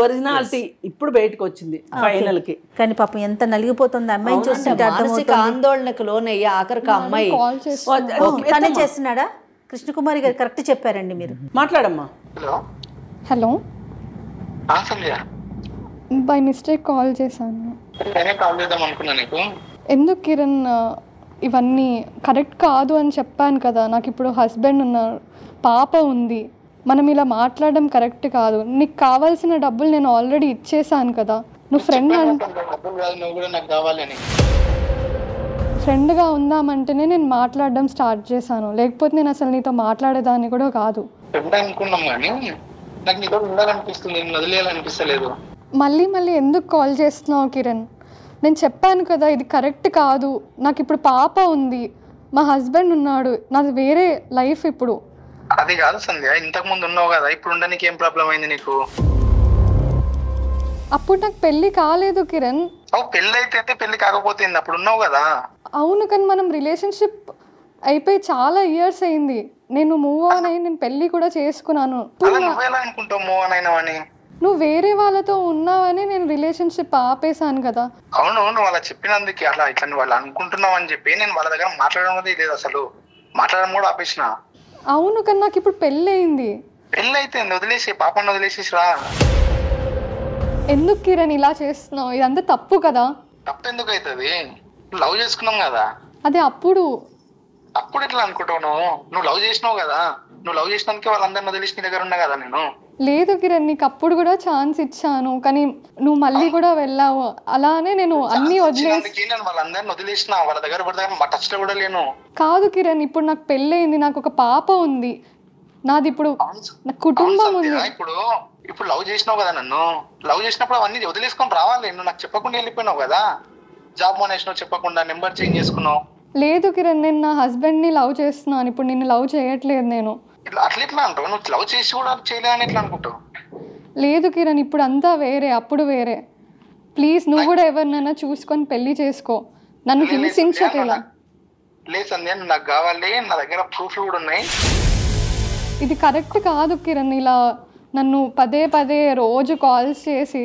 ఒరిజినాలిటీ ఇప్పుడు బయటకు వచ్చింది ఫైనల్ కి. కానీ పాపం ఎంత నలిగిపోతుంది అమ్మాయి చూస్తుంటే. మానసిక ఆందోళనకు లోనయ్యి ఆఖరికి అమ్మాయి తనే చేస్తున్నాడా? కృష్ణకుమారి గారు కరెక్ట్ చెప్పారండి. మీరు మాట్లాడమ్మా. హలో, బై మిస్టేక్ కాల్ చేశాను. ఎందుకు కిరణ్ ఇవన్నీ కరెక్ట్ కాదు అని చెప్పాను కదా. నాకు ఇప్పుడు హస్బెండ్ ఉన్నారు, పాప ఉంది, మనం ఇలా మాట్లాడడం కరెక్ట్ కాదు. నీకు కావాల్సిన డబ్బులు నేను ఆల్రెడీ ఇచ్చేసాను కదా. నువ్వు ఫ్రెండ్గా ఉందామంటేనే నేను మాట్లాడడం స్టార్ట్ చేశాను, లేకపోతే నేను అసలు నీతో మాట్లాడేదాన్ని కూడా కాదు. మళ్ళీ మళ్ళీ ఎందుకు కాల్ చేస్తున్నావు కిరణ్? నేను చెప్పాను కదా ఇది కరెక్ట్ కాదు. నాకు ఇప్పుడు పాప ఉంది, మా హస్బెండ్ ఉన్నాడు, నాది వేరే లైఫ్ ఇప్పుడు. అది కాదు సంధ్య, ఇంతకు ముందు ఉన్నావు కదా, ఇప్పుడు ఉండడానికి ఏం ప్రాబ్లం అయింది నీకు? అప్పుడు నాకు పెళ్లి కాలేదు కిరణ్. పెళ్లి అయితే పెళ్లి కాకపోతే అప్పుడు ఉన్నావు కదా. అవును, కానీ మనం రిలేషన్షిప్ అయిపోయి చాలా ఇయర్స్ అయింది. నేను మూవ్ ఆన్ అయ్యి నేను పెళ్లి కూడా చేసుకున్నాను. అనుకుంటావు మూవ్ ఆన్ అయినావని? నువ్వు వేరే వాళ్ళతో ఉన్నావని నేను రిలేషన్షిప్ ఆపేసాను కదా. అవును, నువ్వు అలా చెప్పినందుకు అలా ఇట్లా వాళ్ళు అనుకుంటున్నావు అని చెప్పి నేను వాళ్ళ దగ్గర మాట్లాడడం లేదు, అసలు మాట్లాడడం కూడా ఆపేసిన. అవును, కానీ నాకు ఇప్పుడు పెళ్ళి అయింది. పెళ్ళి అయితే వదిలేసి పాపను వదిలేసేసి రా. ఎందుకు కిరణ్ ఇలా చేస్తున్నావు? ఇదంతా తప్పు కదా. తప్పు ఎందుకు అవుతుంది? లవ్ చేసుకున్నాం కదా. అదే అప్పుడు ఎట్లా అనుకుంటావు? నువ్వు లవ్ చేసినావు కదా, నువ్వు లవ్ చేసినందుకే వాళ్ళందరిని వదిలేసి నీ దగ్గర ఉన్నా కదా నేను. లేదు కిరణ్, నీకు అప్పుడు కూడా ఛాన్స్ ఇచ్చాను, కానీ నువ్వు మళ్ళీ కూడా వెళ్ళావు. అలానే నేను అన్ని వదిలేసి వాళ్ళందరిని వదిలేసిన, వాళ్ళ దగ్గర టచ్ లో కూడా లేను. కాదు కిరణ్, ఇప్పుడు నాకు పెళ్ళయింది, నాకు ఒక పాప ఉంది, నాది ఇప్పుడు కుటుంబం ఉంది. ఇప్పుడు లవ్ చేసినావు కదా, నన్ను లవ్ చేసినప్పుడు అవన్నీ వదిలేసుకొని రావాలి. నువ్వు నాకు చెప్పకుండా వెళ్ళిపోయినావు కదా, జాబ్ మానేసినావు చెప్పకుండా, నెంబర్ చేంజ్ చేసుకున్నావు. లేదు కిరణ్, నేను నా హస్బెండ్ని లవ్ చేస్తున్నాను, ఇప్పుడు నిన్ను లవ్ చేయట్లేదు నేను. అట్లా అంటావు? నువ్వు లవ్ చేసి కూడా చేయలేదని ఎట్లా అనుకుంటావు? లేదు కిరణ్, ఇప్పుడు అంతా వేరే, అప్పుడు వేరే. ప్లీజ్ నువ్వు కూడా ఎవరినైనా చూసుకొని పెళ్లి చేసుకో, నన్ను హింసించకేలా. లేదు సంధ్య, నువ్వు నాకు కావాలి, నా దగ్గర ప్రూఫ్లు కూడా ఉన్నాయి. ఇది కరెక్ట్ కాదు కిరణ్. ఇలా నన్ను పదే పదే రోజు కాల్స్ చేసి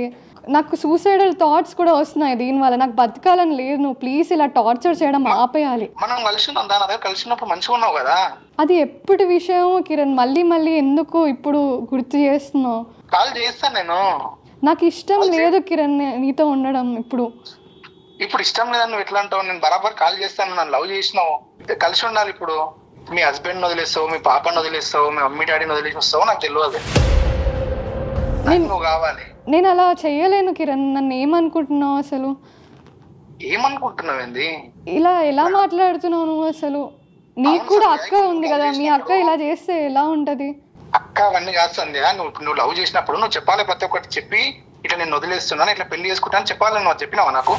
నాకు సూసైడల్ థాట్స్ కూడా వస్తున్నాయి దీనివల్ల. నాకు బతకాలని లేదు. నువ్వు ప్లీజ్ ఇలా టార్చర్ చేయడం ఆపేయాలి. మనం కలిసి ఉన్నాం, దాని దగ్గర కలిసినప్పుడు మంచిగా ఉన్నావు కదా. అది ఎప్పటి విషయం కిరణ్? మళ్ళీ మళ్ళీ ఎందుకు ఇప్పుడు గుర్తు చేస్తున్నావు? కాల్ చేస్తాను నేను. నాకు ఇష్టం లేదు కిరణ్ నీతో ఉండడం. ఇప్పుడు ఇష్టం లేదని నువ్వు ఎట్లా అంటావు? నేను బరాబర్ కాల్ చేస్తాను. నన్ను లవ్ చేసినావు, కలిసి ఉండాలి. ఇప్పుడు మీ హస్బెండ్ వదిలేస్తావు, మీ పాపను వదిలేస్తావు, మీ మమ్మీ డాడీని వదిలేస్తావు, నాకు తెలియదు. నువ్వు కావాలి. నేను అలా చెయ్యలేను కిరణ్. నన్ను ఏమనుకుంటున్నావు అసలు? ఏమనుకుంటున్నావు ఏంది? ఇలా ఎలా మాట్లాడుతున్నావు నువ్వు అసలు? నీకు కూడా అక్క ఉంది కదా, మీ అక్క ఇలా చేస్తే ఎలా ఉంటది? అక్క అవన్నీ కాదు సంధ్య. నువ్వు లవ్ చేసినప్పుడు నువ్వు చెప్పాలి, ప్రతి ఒక్కటి చెప్పి ఇట్లా నేను వదిలేస్తున్నాను, ఇట్లా పెళ్లి చేసుకుంటాను చెప్పాలి. నువ్వు చెప్పినావా నాకు?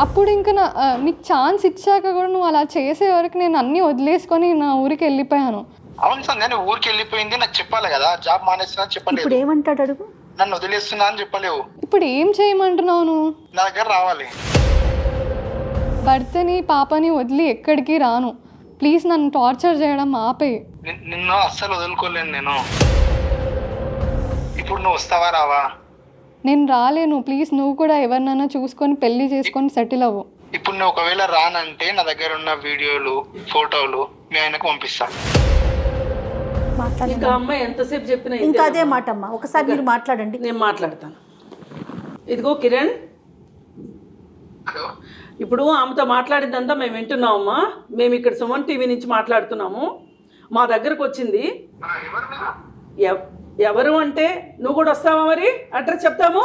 అప్పుడు ఇంకా నీకు ఛాన్స్ ఇచ్చాక కూడా నువ్వు అలా చేసే వరకు నేను అన్ని వదిలేసుకొని నా ఊరికి వెళ్ళిపోయాను. అవును సంధ్య, నువ్వు ఊరికి వెళ్ళిపోయింది నాకు చెప్పాలి కదా. జాబ్ మానేస్తున్నా చెప్పలేదు. ఇప్పుడు ఏమంటాడు అడుగు? నన్ను వదిలేస్తున్నా అని చెప్పలేవు. ఇప్పుడు ఏం చేయమంటున్నావు నువ్వు? నా దగ్గర రావాలి. భర్తని పాపని వదిలి ఎక్కడికి రాను. ప్లీజ్ నన్ను టార్చర్ చేయడం ఆపే. నిన్ను అస్సలు వదులుకోలేను నేను. ఇప్పుడు నువ్వు వస్తావా రావా? నేను రాలేను. ప్లీజ్ నువ్వు కూడా ఎవరినైనా చూసుకొని పెళ్లి చేసుకొని సెటిల్ అవ్వు. ఇప్పుడు నువ్వు ఒకవేళ రానంటే నా దగ్గర ఉన్న వీడియోలు, ఫోటోలు మీ ఆయనకు పంపిస్తా. ఇంకా అమ్మాయి ఎంతసేపు చెప్పినా ఇంకా అదే మాట అమ్మా. ఒకసారి మీరు మాట్లాడండి, నేను మాట్లాడతాను. ఇదిగో కిరణ్, ఇప్పుడు ఆమెతో మాట్లాడిందంతా మేము వింటున్నామమ్మా. మేము ఇక్కడ సుమన్ టీవీ నుంచి మాట్లాడుతున్నాము. మా దగ్గరకు వచ్చింది. ఎవరు అంటే నువ్వు కూడా వస్తావా? మరి అడ్రస్ చెప్తాము.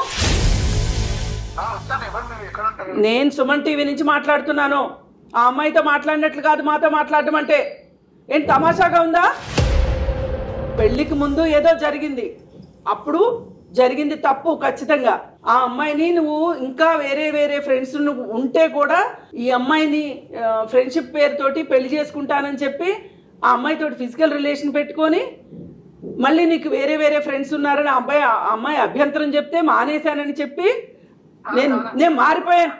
నేను సుమన్ టీవీ నుంచి మాట్లాడుతున్నాను. ఆ అమ్మాయితో మాట్లాడినట్లు కాదు మాతో మాట్లాడడం అంటే. ఏంటి తమాషాగా ఉందా? పెళ్లికి ముందు ఏదో జరిగింది, అప్పుడు జరిగింది తప్పు ఖచ్చితంగా. ఆ అమ్మాయిని నువ్వు ఇంకా వేరే వేరే ఫ్రెండ్స్ ఉంటే కూడా ఈ అమ్మాయిని ఫ్రెండ్షిప్ పేరుతోటి పెళ్లి చేసుకుంటానని చెప్పి ఆ అమ్మాయితోటి ఫిజికల్ రిలేషన్ పెట్టుకొని మళ్ళీ నీకు వేరే వేరే ఫ్రెండ్స్ ఉన్నారని ఆ అమ్మాయి అభ్యంతరం చెప్తే మానేశానని చెప్పి నేను మారిపోయాను.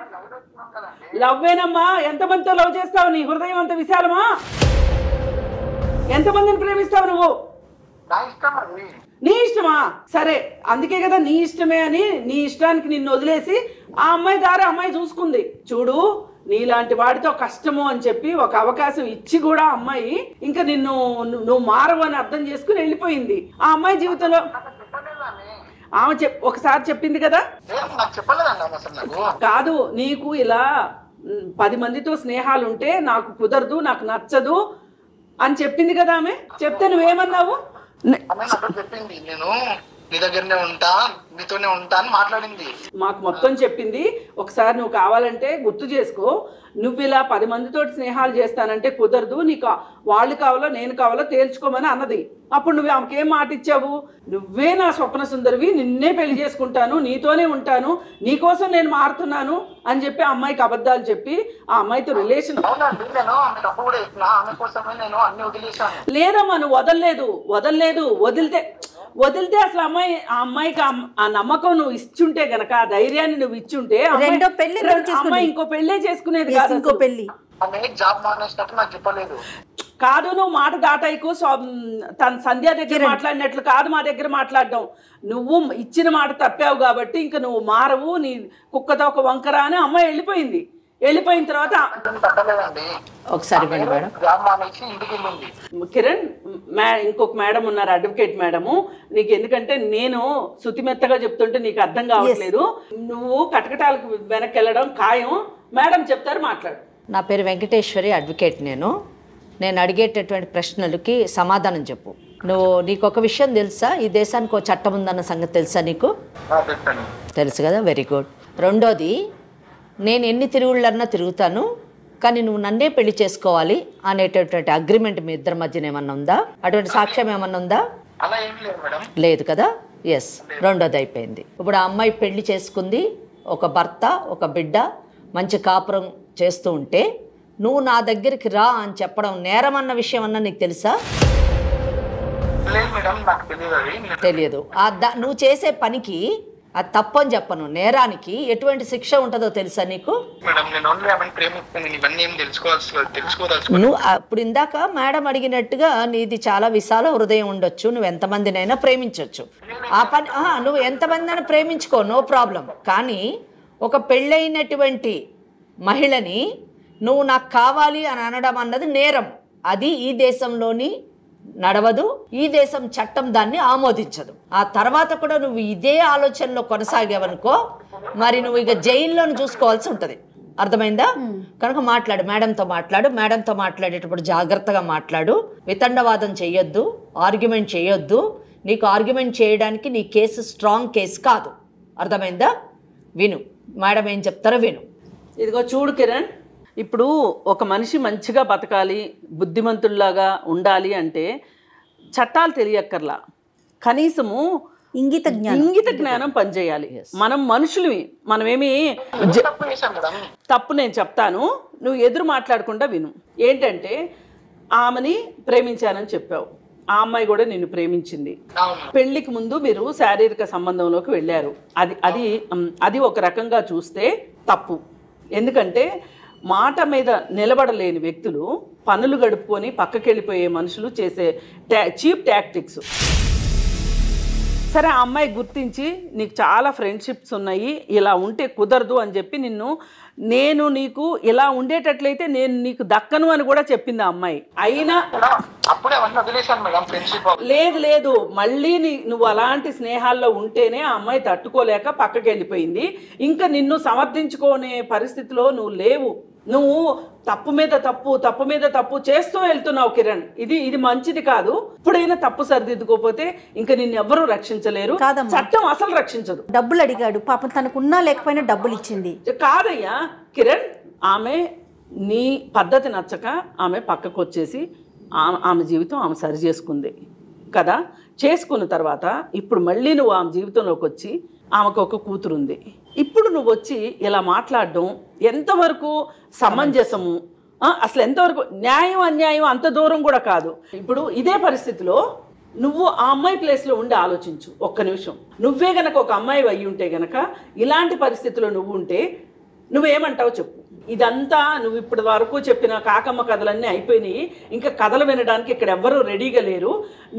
లవ్వేనమ్మా. ఎంతమందితో లవ్ చేస్తావు? నీ హృదయం అంత విశాలమా? ఎంతమందిని ప్రేమిస్తావు నువ్వు? నీ ఇష్టమా? సరే, అందుకే కదా నీ ఇష్టమే అని నీ ఇష్టానికి నిన్ను వదిలేసి ఆ అమ్మాయి దారి అమ్మాయి చూసుకుంది. చూడు, నీలాంటి వాడితో కష్టము అని చెప్పి ఒక అవకాశం ఇచ్చి కూడా అమ్మాయి ఇంకా నువ్వు మారవు అని అర్థం చేసుకుని వెళ్ళిపోయింది. ఆ అమ్మాయి జీవితంలో ఆమె ఒకసారి చెప్పింది కదా, కాదు నీకు ఇలా 10 మందితో స్నేహాలు ఉంటే నాకు కుదరదు, నాకు నచ్చదు అని చెప్పింది కదా ఆమె. చెప్తే నువ్వేమన్నావు? చెప్పింది నేను నీ దగ్గరనే ఉంటా, నీతోనే ఉంటా అని మాట్లాడింది. మాకు మొత్తం చెప్పింది. ఒకసారి నువ్వు కావాలంటే గుర్తు చేసుకో. నువ్వు ఇలా 10 మందితో స్నేహాలు చేస్తానంటే కుదరదు, నీకు వాళ్ళు కావాలో నేను కావాలో తేల్చుకోమని అన్నది. అప్పుడు నువ్వు ఆమెకేం మాట ఇచ్చావు? నువ్వే నా స్వప్న సుందరివి, నిన్నే పెళ్లి చేసుకుంటాను, నీతోనే ఉంటాను, నీకోసం నేను మారుతున్నాను అని చెప్పి ఆ అమ్మాయికి అబద్ధాలు చెప్పి ఆ అమ్మాయితో రిలేషన్. లేదమ్మా, నువ్వు వదలలేదు. వదిలితే అసలు ఆ అమ్మాయికి ఆ నమ్మకం నువ్వు ఇచ్చుంటే గనక, ఆ ధైర్యాన్ని నువ్వు ఇచ్చుంటే అమ్మాయి ఇంకో పెళ్ళే చేసుకునేది కాదు. ఇంకో పెళ్లి కాదు. నువ్వు మాట దాటాయికు. తన సంధ్య దగ్గర మాట్లాడినట్లు కాదు మా దగ్గర మాట్లాడడం. నువ్వు ఇచ్చిన మాట తప్పావు కాబట్టి ఇంకా నువ్వు మారవు, నీ కుక్కతో ఒక వంకర అని అమ్మాయి వెళ్ళిపోయింది. వెళ్ళిపోయిన తర్వాత ఒకసారి కిరణ్ ఇంకొక మేడం ఉన్నారు, అడ్వకేట్ మేడము. నీకు ఎందుకంటే నేను శుతిమెత్తగా చెప్తుంటే నీకు అర్థం కావట్లేదు. నువ్వు కటకటాలకు వెనక్కి వెళ్ళడం ఖాయం. మేడం చెప్తారు, మాట్లాడు. నా పేరు వెంకటేశ్వరి, అడ్వకేట్. నేను అడిగేటటువంటి ప్రశ్నలకి సమాధానం చెప్పు. నీకు ఒక విషయం తెలుసా? ఈ దేశానికి ఒక చట్టం ఉందన్న సంగతి తెలుసా నీకు? తెలుసు కదా, వెరీ గుడ్. రెండోది, నేను ఎన్ని తిరుగుళ్ళన్నా తిరుగుతాను, కానీ నువ్వు నన్నే పెళ్లి చేసుకోవాలి అనేటటువంటి అగ్రిమెంట్ మీ ఇద్దరి మధ్యన ఏమన్నా ఉందా? అటువంటి సాక్ష్యం ఏమన్నా ఉందా? లేదు కదా. ఎస్, రెండోది అయిపోయింది. ఇప్పుడు ఆ అమ్మాయి పెళ్లి చేసుకుంది, ఒక భర్త, ఒక బిడ్డ, మంచి కాపురం చేస్తూ ఉంటే నువ్వు నా దగ్గరికి రా అని చెప్పడం నేరం అన్న విషయం అన్నా నీకు తెలుసా? తెలియదు. నువ్వు చేసే పనికి అది తప్పని చెప్పను. నేరానికి ఎటువంటి శిక్ష ఉంటుందో తెలుసా నీకు? మేడం నేను ఓన్లీ ఆమెను ప్రేమిస్తాను, ఇవన్నీ ఏం తెలుసుకోదలుచుకో. నువ్వు అప్పుడు ఇందాక మేడం అడిగినట్టుగా నీది చాలా విశాల హృదయం ఉండొచ్చు, నువ్వు ఎంతమందినైనా ప్రేమించవచ్చు. ఆ పని నువ్వు ఎంతమందినైనా ప్రేమించుకో, నో ప్రాబ్లం. కానీ ఒక పెళ్ళైనటువంటి మహిళని నువ్వు నాకు కావాలి అని అనడం అన్నది నేరం. అది ఈ దేశంలోని నడవదు, ఈ దేశం చట్టం దాన్ని ఆమోదించదు. ఆ తర్వాత కూడా నువ్వు ఇదే ఆలోచనలో కొనసాగావనుకో, మరి నువ్వు ఇక జైల్లోని చూసుకోవాల్సి ఉంటుంది. అర్థమైందా? కనుక మాట్లాడు, మేడంతో మాట్లాడు. మేడంతో మాట్లాడేటప్పుడు జాగ్రత్తగా మాట్లాడు. వితండవాదం చేయొద్దు, ఆర్గ్యుమెంట్ చేయొద్దు. నీకు ఆర్గ్యుమెంట్ చేయడానికి నీ కేసు స్ట్రాంగ్ కేసు కాదు. అర్థమైందా? విను, మేడం ఏం చెప్తారో విను. ఇదిగో చూడు కిరణ్, ఇప్పుడు ఒక మనిషి మంచిగా బతకాలి, బుద్ధిమంతుల్లాగా ఉండాలి అంటే చట్టాలు తెలియక్కర్లా, కనీసము ఇంగిత జ్ఞానం పనిచేయాలి. మనం మనుషులవి, మనమేమి తప్పు నేను చెప్తాను, నువ్వు ఎదురు మాట్లాడకుండా విను. ఏంటంటే ఆమెని ప్రేమించానని చెప్పావు, ఆ అమ్మాయి కూడా నిన్ను ప్రేమించింది. పెళ్లికి ముందు మీరు శారీరక సంబంధంలోకి వెళ్ళారు. అది ఒక రకంగా చూస్తే తప్పు. ఎందుకంటే మాట మీద నిలబడలేని వ్యక్తులు, పనులు గడుపుకొని పక్కకెళ్ళిపోయే మనుషులు చేసే చీప్ టాక్టిక్స్. సరే, ఆ అమ్మాయి గుర్తించి నీకు చాలా ఫ్రెండ్షిప్స్ ఉన్నాయి, ఇలా ఉంటే కుదరదు అని చెప్పి నేను నీకు ఇలా ఉండేటట్లయితే నేను నీకు దక్కను అని కూడా చెప్పింది ఆ అమ్మాయి. అయినా లేదు, మళ్ళీ నువ్వు అలాంటి స్నేహాల్లో ఉంటేనే ఆ అమ్మాయి తట్టుకోలేక పక్కకి వెళ్ళిపోయింది. ఇంకా నిన్ను సమర్థించుకునే పరిస్థితిలో నువ్వు లేవు. నువ్వు తప్పు మీద తప్పు చేస్తూ వెళ్తున్నావు కిరణ్. ఇది మంచిది కాదు. ఇప్పుడైనా తప్పు సరిదిద్దుకోపోతే ఇంకా నిన్ను ఎవ్వరూ రక్షించలేరు. చట్టం అసలు రక్షించదు. డబ్బులు అడిగాడు పాపం, తనకున్నా లేకపోయినా డబ్బులు ఇచ్చింది. కాదయ్యా కిరణ్, ఆమె నీ పద్ధతి నచ్చక ఆమె పక్కకు వచ్చేసి ఆమె జీవితం ఆమె సరి చేసుకుంది కదా. చేసుకున్న తర్వాత ఇప్పుడు మళ్ళీ నువ్వు ఆమె జీవితంలోకి వచ్చి ఆమెకు ఒక కూతురుంది. ఇప్పుడు నువ్వు వచ్చి ఇలా మాట్లాడడం ఎంతవరకు సమంజసము, అసలు ఎంతవరకు న్యాయం అన్యాయం అంత దూరం కూడా కాదు. ఇప్పుడు ఇదే పరిస్థితిలో నువ్వు ఆ అమ్మాయి ప్లేస్లో ఉండి ఆలోచించు ఒక్క నిమిషం. నువ్వే గనక ఒక అమ్మాయి అయ్యి ఉంటే గనక ఇలాంటి పరిస్థితిలో నువ్వు ఉంటే నువ్వేమంటావు చెప్పు. ఇదంతా నువ్వు ఇప్పటి వరకు చెప్పిన కాకమ్మ కథలన్నీ అయిపోయినాయి. ఇంకా కథలు వినడానికి ఇక్కడ ఎవ్వరూ రెడీగా లేరు.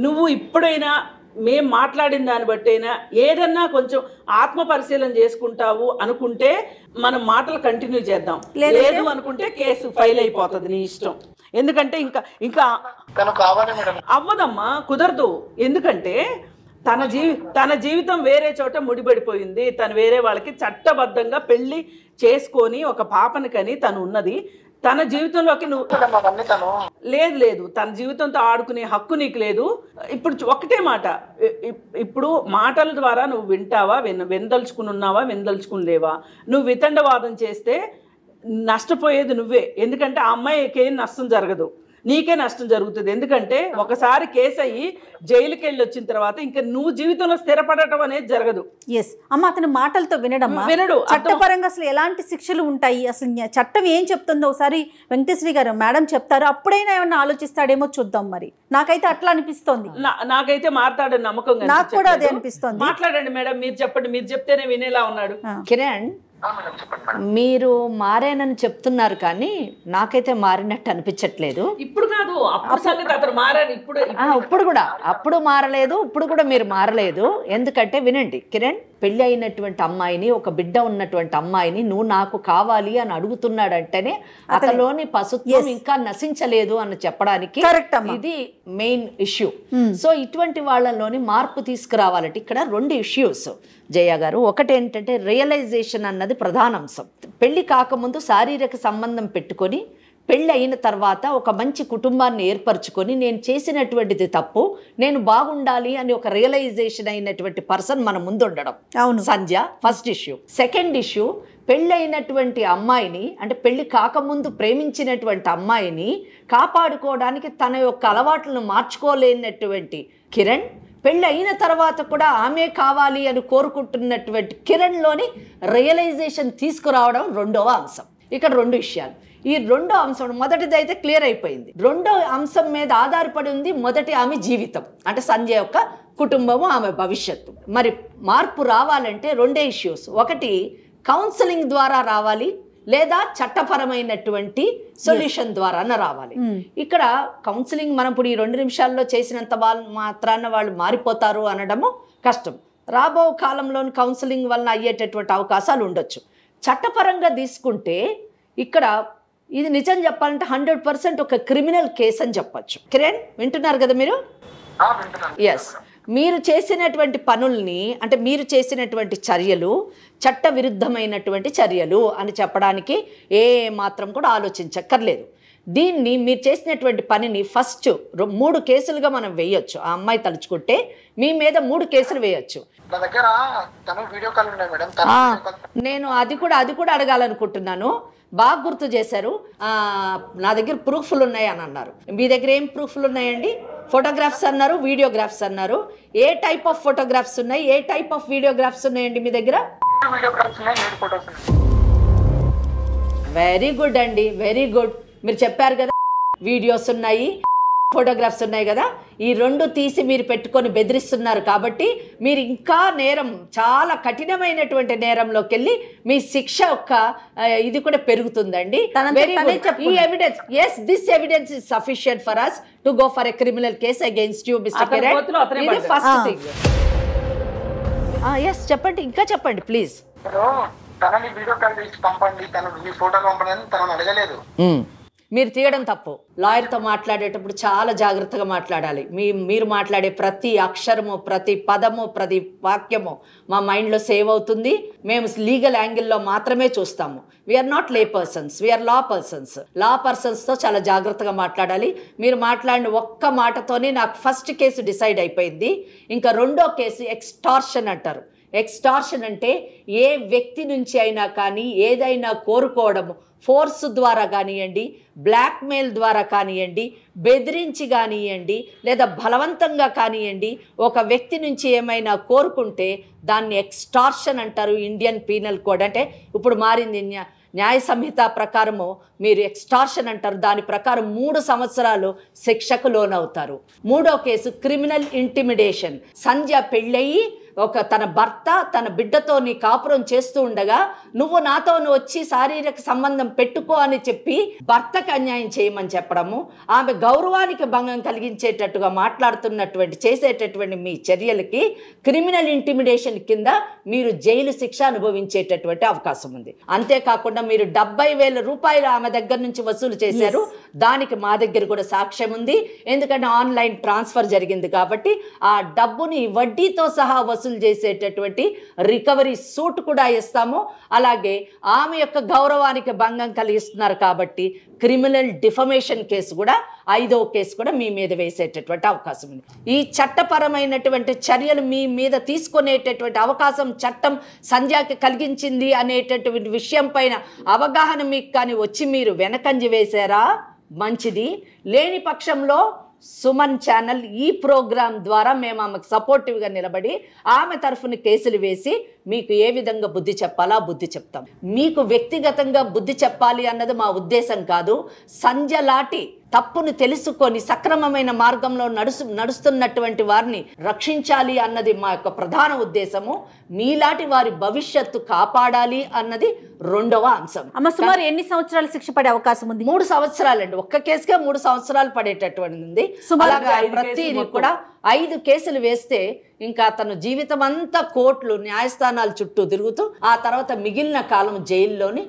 నువ్వు ఇప్పుడైనా మేం మాట్లాడిన దాన్ని బట్టైనా ఏదన్నా కొంచెం ఆత్మ పరిశీలన చేసుకుంటావు అనుకుంటే మనం మాటలు కంటిన్యూ చేద్దాం. లేదు అనుకుంటే కేసు ఫైల్ అయిపోతుంది, నీ ఇష్టం. ఎందుకంటే ఇంకా అవ్వదమ్మా, కుదరదు. ఎందుకంటే తన జీవితం వేరే చోట ముడిపడిపోయింది. తను వేరే వాళ్ళకి చట్టబద్ధంగా పెళ్లి చేసుకొని ఒక పాపని కని తను ఉన్నది. తన జీవితంలోకి లేదు, తన జీవితంతో ఆడుకునే హక్కు నీకు లేదు. ఇప్పుడు ఒకటే మాట, ఇప్పుడు మాటల ద్వారా నువ్వు వింటావా, వినదలుచుకుని ఉన్నావా, వినదలుచుకుని లేవా. నువ్వు వితండవాదం చేస్తే నష్టపోయేది నువ్వే. ఎందుకంటే ఆ అమ్మాయికి ఏం నష్టం జరగదు, నీకే నష్టం జరుగుతుంది. ఎందుకంటే ఒకసారి కేసు అయ్యి జైలుకి వెళ్ళి వచ్చిన తర్వాత ఇంకా నువ్వు జీవితంలో స్థిరపడటం అనేది జరగదు. అమ్మ, అతను మాటలతో వినడు. చట్టపరంగా అసలు ఎలాంటి శిక్షలు ఉంటాయి, అసలు చట్టం ఏం చెప్తుందో ఒకసారి వెంకటేశ్వరి గారు మేడం చెప్తారు, అప్పుడైనా ఏమన్నా ఆలోచిస్తాడేమో చూద్దాం. మరి నాకైతే అట్లా అనిపిస్తోంది. నాకైతే మాట్లాడని నమ్మకం, నాకు కూడా అదే అనిపిస్తోంది. మాట్లాడండి మేడం, మీరు చెప్పండి, మీరు చెప్తేనే వినేలా ఉన్నాడు. కిరణ్, మీరు మారానని చెప్తున్నారు కానీ నాకైతే మారినట్టు అనిపించట్లేదు. ఇప్పుడు కాదు, అప్పుడు మారారు. ఇప్పుడు కూడా అప్పుడు మారలేదు, ఇప్పుడు కూడా మీరు మారలేదు. ఎందుకంటే వినండి కిరణ్, పెళ్లి అయినటువంటి అమ్మాయిని, ఒక బిడ్డ ఉన్నటువంటి అమ్మాయిని నువ్వు నాకు కావాలి అని అడుగుతున్నాడంటేనే అతనిలోని పశుత్వం ఇంకా నశించలేదు అని చెప్పడానికి ఇది మెయిన్ ఇష్యూ. సో ఇటువంటి వాళ్ళలోని మార్పు తీసుకురావాలంటే ఇక్కడ 2 ఇష్యూస్ జయ గారు. ఒకటి ఏంటంటే రియలైజేషన్ అన్నది ప్రధాన అంశం. పెళ్లి కాకముందు శారీరక సంబంధం పెట్టుకొని పెళ్ళి అయిన తర్వాత ఒక మంచి కుటుంబాన్ని ఏర్పరచుకొని నేను చేసినటువంటిది తప్పు, నేను బాగుండాలి అని ఒక రియలైజేషన్ అయినటువంటి పర్సన్ మన ముందు ఉండడం. అవును సంధ్య, ఫస్ట్ ఇష్యూ. సెకండ్ ఇష్యూ, పెళ్ళి అయినటువంటి అమ్మాయిని, అంటే పెళ్లి కాకముందు ప్రేమించినటువంటి అమ్మాయిని కాపాడుకోవడానికి తన యొక్క అలవాట్లను మార్చుకోలేనటువంటి కిరణ్, పెళ్ళి అయిన తర్వాత కూడా ఆమె కావాలి అని కోరుకుంటున్నటువంటి కిరణ్లోని రియలైజేషన్ తీసుకురావడం రెండవ అంశం. ఇక్కడ 2 విషయాలు. ఈ రెండో అంశం, మొదటిది అయితే క్లియర్ అయిపోయింది. రెండో అంశం మీద ఆధారపడి ఉంది మొదటి ఆమె జీవితం, అంటే సంజయ్ యొక్క కుటుంబము, ఆమె భవిష్యత్తు. మరి మార్పు రావాలంటే రెండే ఇష్యూస్. ఒకటి కౌన్సిలింగ్ ద్వారా రావాలి, లేదా చట్టపరమైనటువంటి సొల్యూషన్ ద్వారా రావాలి. ఇక్కడ కౌన్సిలింగ్ మనం ఇప్పుడు ఈ 2 నిమిషాల్లో చేసినంత మాత్రాన వాళ్ళు మారిపోతారు అనడము కష్టం. రాబో కాలంలోని కౌన్సిలింగ్ వలన అయ్యేటటువంటి అవకాశాలు ఉండొచ్చు. చట్టపరంగా తీసుకుంటే ఇక్కడ ఇది నిజం చెప్పాలంటే 100% ఒక క్రిమినల్ కేసు అని చెప్పచ్చు. కిరణ్ వింటున్నారు కదా మీరు? ఎస్, మీరు చేసినటువంటి పనుల్ని, అంటే మీరు చేసినటువంటి చర్యలు చట్ట విరుద్ధమైనటువంటి చర్యలు అని చెప్పడానికి ఏ మాత్రం కూడా ఆలోచించక్కర్లేదు. దీన్ని మీరు చేసినటువంటి పనిని ఫస్ట్ 3 కేసులుగా మనం వేయొచ్చు. ఆ అమ్మాయి తలుచుకుంటే మీ మీద 3 కేసులు వేయొచ్చు. నేను అది కూడా అడగాలనుకుంటున్నాను. బాగా గుర్తు చేశారు. నా దగ్గర ప్రూఫ్లు ఉన్నాయి అని అన్నారు. మీ దగ్గర ఏం ప్రూఫ్లు ఉన్నాయండి? ఫోటోగ్రాఫ్స్ అన్నారు, వీడియోగ్రాఫ్స్ అన్నారు. ఏ టైప్ ఆఫ్ ఫోటోగ్రాఫ్స్ ఉన్నాయి, ఏ టైప్ ఆఫ్ వీడియోగ్రాఫ్స్ ఉన్నాయండి మీ దగ్గర? వెరీ గుడ్ అండి, వెరీ గుడ్. మీరు చెప్పారు కదా వీడియోస్ ఉన్నాయి, ఫోటోగ్రాఫ్స్ ఉన్నాయి కదా. ఈ 2 తీసి మీరు పెట్టుకొని బెదిరిస్తున్నారు కాబట్టి మీరు ఇంకా నేరం, చాలా కఠినమైనటువంటి నేరంలోకి వెళ్ళి మీ శిక్ష యొక్క ఇది కూడా పెరుగుతుందండి. ఈ evidence, yes, this evidence is sufficient for us to go for a criminal case against you, Mr. Kiran. ఇది ఫస్ట్ థింగ్. yes, చెప్పండి, ఇంకా చెప్పండి ప్లీజ్. తనని వీడియో కాల్ చేసి పంపండి, తను మీ ఫోటో పంపండి తనని అడగలేదు. మీరు తీయడం తప్పు. లాయర్తో మాట్లాడేటప్పుడు చాలా జాగ్రత్తగా మాట్లాడాలి. మీరు మాట్లాడే ప్రతి అక్షరము, ప్రతి పదము, ప్రతి వాక్యము మా మైండ్లో సేవ్ అవుతుంది. మేము లీగల్ యాంగిల్లో మాత్రమే చూస్తాము. వీఆర్ నాట్ లే పర్సన్స్, వీఆర్ లా పర్సన్స్. లా పర్సన్స్తో చాలా జాగ్రత్తగా మాట్లాడాలి. మీరు మాట్లాడిన ఒక్క మాటతోనే నాకు ఫస్ట్ కేసు డిసైడ్ అయిపోయింది. ఇంకా రెండో కేసు ఎక్స్టార్షన్ అంటారు. ఎక్స్టార్షన్ అంటే ఏ వ్యక్తి నుంచి అయినా కానీ ఏదైనా కోరుకోవడము, ఫోర్స్ ద్వారా కానివ్వండి, బ్లాక్మెయిల్ ద్వారా కానివ్వండి, బెదిరించి కానివ్వండి, లేదా బలవంతంగా కానివ్వండి, ఒక వ్యక్తి నుంచి ఏమైనా కోరుకుంటే దాన్ని ఎక్స్టార్షన్ అంటారు. ఇండియన్ పీనల్ కోడ్ అంటే ఇప్పుడు మారింది, న్యాయ సంహిత ప్రకారము మీరు ఎక్స్టార్షన్ అంటారు. దాని ప్రకారం 3 సంవత్సరాలు శిక్షకు లోనవుతారు. మూడో కేసు క్రిమినల్ ఇంటిమిడేషన్. సంధ్య పెళ్ళయి తన భర్త తన బిడ్డతో నీ కాపురం చేస్తూ ఉండగా నువ్వు నాతో వచ్చి శారీరక సంబంధం పెట్టుకో అని చెప్పి భర్తకు అన్యాయం చేయమని చెప్పడము, ఆమె గౌరవానికి భంగం కలిగించేటట్టుగా మాట్లాడుతున్నటువంటి చేసేటటువంటి మీ చర్యలకి క్రిమినల్ ఇంటిమిడేషన్ కింద మీరు జైలు శిక్ష అనుభవించేటటువంటి అవకాశం ఉంది. అంతేకాకుండా మీరు 70,000 రూపాయలు ఆమె దగ్గర నుంచి వసూలు చేశారు. దానికి మా దగ్గర కూడా సాక్ష్యం ఉంది. ఎందుకంటే ఆన్లైన్ ట్రాన్స్ఫర్ జరిగింది కాబట్టి ఆ డబ్బుని వడ్డీతో సహా వసూలు చేసేటటువంటి రికవరీ సూట్ కూడా ఇస్తాము. అలాగే ఆమె యొక్క గౌరవానికి భంగం కలిగిస్తున్నారు కాబట్టి క్రిమినల్ డిఫమేషన్ కేసు కూడా, 5వ కేసు కూడా మీ మీద వేసేటటువంటి అవకాశం ఉంది. ఈ చట్టపరమైనటువంటి చర్యలు మీ మీద తీసుకునేటటువంటి అవకాశం చట్టం సంధ్యకి కలిగించింది అనేటటువంటి విషయం పైన అవగాహన మీకు కానీ వచ్చి మీరు వెనకంజి వేశారా మంచిది. లేని పక్షంలో సుమన్ ఛానల్ ఈ ప్రోగ్రాం ద్వారా మేము ఆమెకు సపోర్టివ్గా నిలబడి ఆమె తరఫున కేసులు వేసి మీకు ఏ విధంగా బుద్ధి చెప్పాలా బుద్ధి చెప్తాం. మీకు వ్యక్తిగతంగా బుద్ధి చెప్పాలి అన్నది మా ఉద్దేశం కాదు. సంధ్య లాంటి తప్పును తెలుసుకొని సక్రమమైన మార్గంలో నడుస్తున్నటువంటి వారిని రక్షించాలి అన్నది మా యొక్క ప్రధాన ఉద్దేశము. మీలాంటి వారి భవిష్యత్తు కాపాడాలి అన్నది రెండవ అంశం. సుమారు ఎన్ని సంవత్సరాలు శిక్ష పడే అవకాశం ఉంది? 3 సంవత్సరాలండి. ఒక్క కేసుకే 3 సంవత్సరాలు పడేటటువంటి ఉంది. ప్రతిదీ కూడా 5 కేసులు వేస్తే ఇంకా అతను జీవితం అంతా కోర్టులు న్యాయస్థానాల చుట్టూ తిరుగుతూ ఆ తర్వాత మిగిలిన కాలం జైల్లోని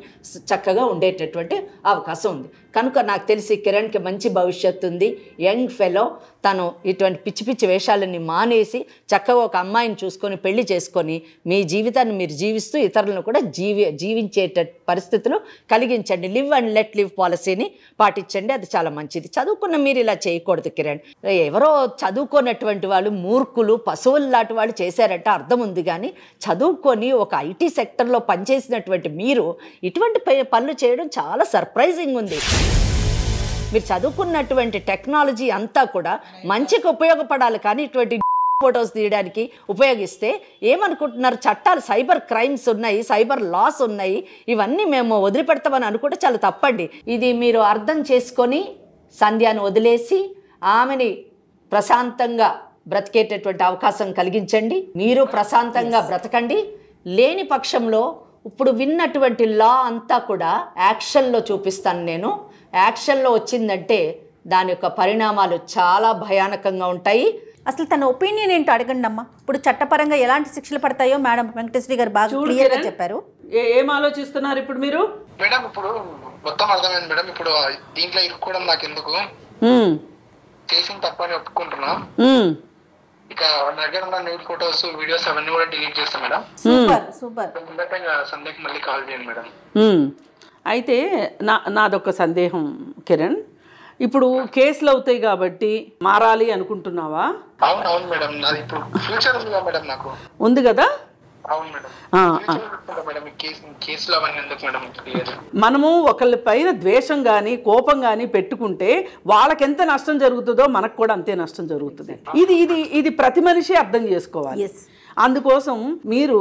చక్కగా ఉండేటటువంటి అవకాశం ఉంది. కనుక నాకు తెలిసి కిరణ్కి మంచి భవిష్యత్తు ఉంది. యంగ్ ఫెలో, తను ఇటువంటి పిచ్చి పిచ్చి వేషాలన్నీ మానేసి చక్కగా ఒక అమ్మాయిని చూసుకొని పెళ్లి చేసుకొని మీ జీవితాన్ని మీరు జీవిస్తూ ఇతరులను కూడా జీవించేట పరిస్థితులు కలిగించండి. లివ్ అండ్ లెట్ లివ్ పాలసీని పాటించండి. అది చాలా మంచిది. చదువుకున్న మీరు ఇలా చేయకూడదు కిరణ్. ఎవరో చదువుకోనటువంటి వాళ్ళు మూర్ఖులు, పశువులు లాంటి వాళ్ళు చేశారంటే అర్థం ఉంది. కానీ చదువుకొని ఒక ఐటీ సెక్టర్లో పనిచేసినటువంటి మీరు ఇటువంటి పనులు చేయడం చాలా సర్ప్రైజింగ్ ఉంది. మీరు చదువుకున్నటువంటి టెక్నాలజీ అంతా కూడా మంచికి ఉపయోగపడాలి. కానీ ఇటువంటి ఫొటోస్ తీయడానికి ఉపయోగిస్తే ఏమనుకుంటున్నారు, చట్టాలు సైబర్ క్రైమ్స్ ఉన్నాయి, సైబర్ లాస్ ఉన్నాయి, ఇవన్నీ మేము వదిలిపెడతామని అనుకుంటే చాలా తప్పండి. ఇది మీరు అర్థం చేసుకొని సంధ్యను వదిలేసి ఆమెని ప్రశాంతంగా బ్రతికేటటువంటి అవకాశం కలిగించండి. మీరు ప్రశాంతంగా బ్రతకండి. లేని పక్షంలో ఇప్పుడు విన్నటువంటి లా అంతా కూడా యాక్షన్లో చూపిస్తాను నేను. యాక్షన్లో వచ్చిందంటే దాని యొక్క పరిణామాలు చాలా భయానకంగా ఉంటాయి. అసలు తన ఒపీనియన్ ఏంటో అడగండి అమ్మా. ఇప్పుడు చట్టపరంగా ఎలాంటి శిక్షలు పడతాయో మేడం వెంకటేశ్వరి గారు బాగా క్లియర్గా చెప్పారు. ఏం ఆలోచిస్తున్నారు ఇప్పుడు మీరు? మేడం ఇప్పుడు మొత్తం అర్థమైంది మేడం. ఇప్పుడు దీంట్లో ఇరుక్కోవడం నాకు ఎందుకు, చేసిన తప్పని ఒప్పుకుంటున్నా. ఇక దగ్గర ఉన్న న్యూడ్ ఫొటోస్ వీడియోస్ అవన్నీ కూడా డిలీట్ చేస్తాం మేడం. Super super. సందేహం మళ్ళీ కాల్ చేయండి మేడం. అయితే నాదొక సందేహం కిరణ్, ఇప్పుడు కేసులు అవుతాయి కాబట్టి మారాలి అనుకుంటున్నావా? అవును అవును మేడం, నాది ఇప్పుడు ఫ్యూచర్ ఉంది కదా మేడం, నాకు ఉంది కదా. అవును మేడం. మేడం కేసులు అవన్నీ ఎందుకు మేడం? మనము ఒకళ్ళ పైన ద్వేషం కానీ కోపం కానీ పెట్టుకుంటే వాళ్ళకి ఎంత నష్టం జరుగుతుందో మనకు కూడా అంతే నష్టం జరుగుతుంది. ఇది ఇది ఇది ప్రతి మనిషి అర్థం చేసుకోవాలి. అందుకోసం మీరు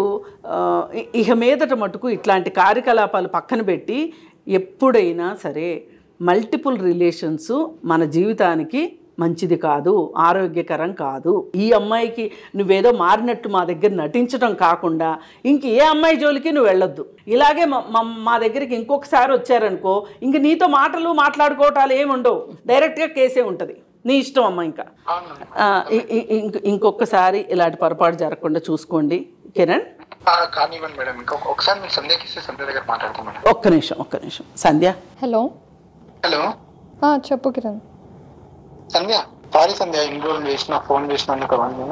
ఇక మీదట మటుకు ఇట్లాంటి కార్యకలాపాలు పక్కన పెట్టి ఎప్పుడైనా సరే మల్టిపుల్ రిలేషన్స్ మన జీవితానికి మంచిది కాదు, ఆరోగ్యకరం కాదు. ఈ అమ్మాయికి నువ్వేదో మారినట్టు మా దగ్గర నటించడం కాకుండా ఇంక ఏ అమ్మాయి జోలికి నువ్వు వెళ్ళొద్దు. ఇలాగే మా దగ్గరికి ఇంకొకసారి వచ్చారనుకో, ఇంక నీతో మాట్లాడుకోవటాలు ఏమి ఉండవు, డైరెక్ట్గా కేసే ఉంటుంది. నీ ఇష్టం అమ్మ. ఇంకా ఇంకొకసారి ఇలాంటి పొరపాటు జరగకుండా చూసుకోండి కిరణ్. ఒక్క నిమిషం సంధ్య. హలో హలో చెప్పు కిరణ్. సంధ్య, సారీ సంధ్య, ఇన్ని రోజులు చేసిన ఫోన్ చేసినందుకు అవన్నీ.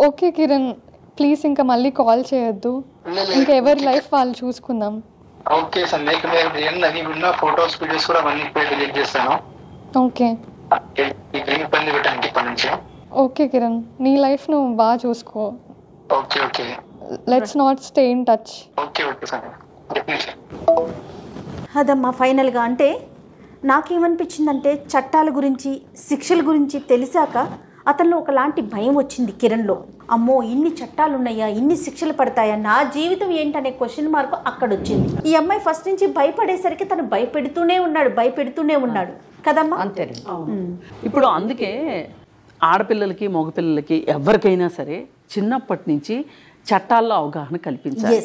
ఓకే కిరణ్, ప్లీజ్ ఇంకా మళ్ళీ కాల్ చేయొద్దు. ఇంకా ఎవరి లైఫ్ వాళ్ళు చూసుకుందాం. ఓకే సంధ్య, ఉన్న ఫొటోస్ వీడియోస్ కూడా అవన్నీ డిలీట్ చేస్తాను. ఓకే ఇబ్బంది పెట్టడానికి ఇప్పటి నుంచి. ఓకే కిరణ్, నీ లైఫ్ నువ్వు బాగా చూసుకో. Okay okay, let's not stay in touch. Okay okay Sandhya. అదమ్మా ఫైనల్గా. అంటే నాకేమనిపించిందంటే చట్టాల గురించి శిక్షల గురించి తెలిసాక అతనిలో ఒకలాంటి భయం వచ్చింది కిరణ్లో. అమ్మో ఇన్ని చట్టాలు ఉన్నాయా, ఇన్ని శిక్షలు పడతాయా, నా జీవితం ఏంటనే క్వశ్చన్ మార్క్ అక్కడ వచ్చింది. ఈ అమ్మాయి ఫస్ట్ నుంచి భయపడేసరికి తను భయపెడుతూనే ఉన్నాడు కదమ్మా. అంతే. ఇప్పుడు అందుకే ఆడపిల్లలకి మగపిల్లలకి ఎవరికైనా సరే చిన్నప్పటి నుంచి చట్టాల్లో అవగాహన కల్పించాలి.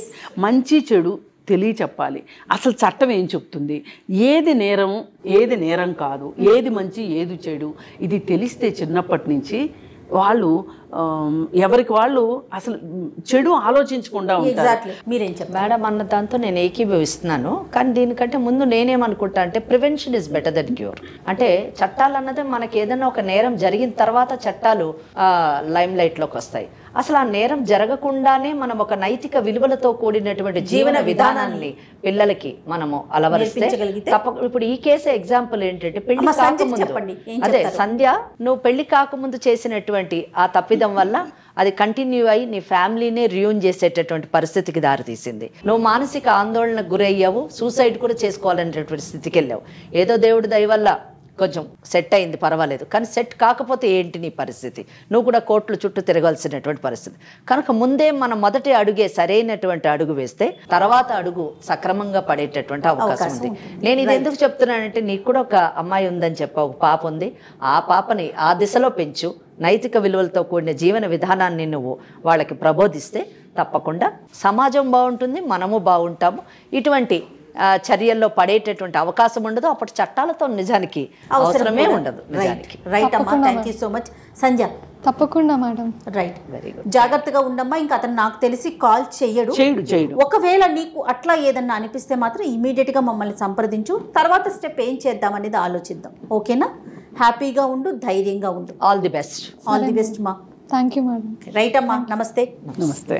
మంచి చెడు తెలియచెప్పాలి. అసలు చట్టం ఏం చెప్తుంది, ఏది నేరం ఏది నేరం కాదు, ఏది మంచి ఏది చెడు, ఇది తెలిస్తే చిన్నప్పటి నుంచి వాళ్ళు ఎవరికి వాళ్ళు అసలు చెడు ఆలోచించకుండా ఉంటారు. మీరేం చెప్పారు మేడం అన్న దాంతో నేను ఏకీభవిస్తున్నాను. కానీ దీనికంటే ముందు నేనేమనుకుంటా అంటే prevention is better than cure. అంటే చట్టాలు అన్నది మనకి ఏదైనా ఒక నేరం జరిగిన తర్వాత చట్టాలు లైమ్ లైట్లోకి వస్తాయి. అసలు ఆ నేరం జరగకుండానే మనం ఒక నైతిక విలువలతో కూడినటువంటి జీవన విధానాన్ని పిల్లలకి మనము అలవరిస్తే ఇప్పుడు ఈ కేసు ఎగ్జాంపుల్ ఏంటంటే పెళ్లి కాకముందు, అదే సంధ్య, నువ్వు పెళ్లి కాకముందు చేసినటువంటి ఆ తప్పిదం వల్ల అది కంటిన్యూ అయ్యి నీ ఫ్యామిలీనే రియూన్ చేసేటటువంటి పరిస్థితికి దారితీసింది. నువ్వు మానసిక ఆందోళనకు గురయ్యావు, సూసైడ్ కూడా చేసుకోవాలనేటువంటి స్థితికి వెళ్ళావు. ఏదో దేవుడి దయ వల్ల కొంచెం సెట్ అయింది, పర్వాలేదు. కానీ సెట్ కాకపోతే ఏంటి నీ పరిస్థితి? నువ్వు కూడా కోర్టుల చుట్టూ తిరగాల్సినటువంటి పరిస్థితి. కనుక ముందే మన మొదటి అడుగే సరైనటువంటి అడుగు వేస్తే తర్వాత అడుగు సక్రమంగా పడేటటువంటి అవకాశం ఉంది. నేను ఇది ఎందుకు చెప్తున్నానంటే, నీకు కూడా ఒక అమ్మాయి ఉందని చెప్పావు, ఒక పాప ఉంది. ఆ పాపని ఆ దిశలో పెంచు, నైతిక విలువలతో కూడిన జీవన విధానాన్ని నువ్వు వాళ్ళకి ప్రబోధిస్తే తప్పకుండా సమాజం బాగుంటుంది, మనము బాగుంటాము. ఇటువంటి చర్యల్లో పడేటటువంటి అవకాశం ఉండదు. అప్పుడు చట్టాలతో నిజానికి అవసరమే ఉండదు. రైట్ అమ్మా, థ్యాంక్ యూ సో మచ్. సంధ్య తప్పకుండా మేడం. Right, very good. జాగ్రత్తగా ఉండమ్మా. ఇంకా అతను నాకు తెలిసి కాల్ చేయడు. ఒకవేళ నీకు అట్లా ఏదన్నా అనిపిస్తే మాత్రం ఇమీడియట్ గా మమ్మల్ని సంప్రదించు. తర్వాత స్టెప్ ఏం చేద్దాం అనేది ఆలోచిద్దాం. ఓకేనా? హ్యాపీగా ఉండు, ధైర్యంగా ఉండు. All the best. All the best మా. Thank you madam. రైట్ అమ్మా, నమస్తే. నమస్తే.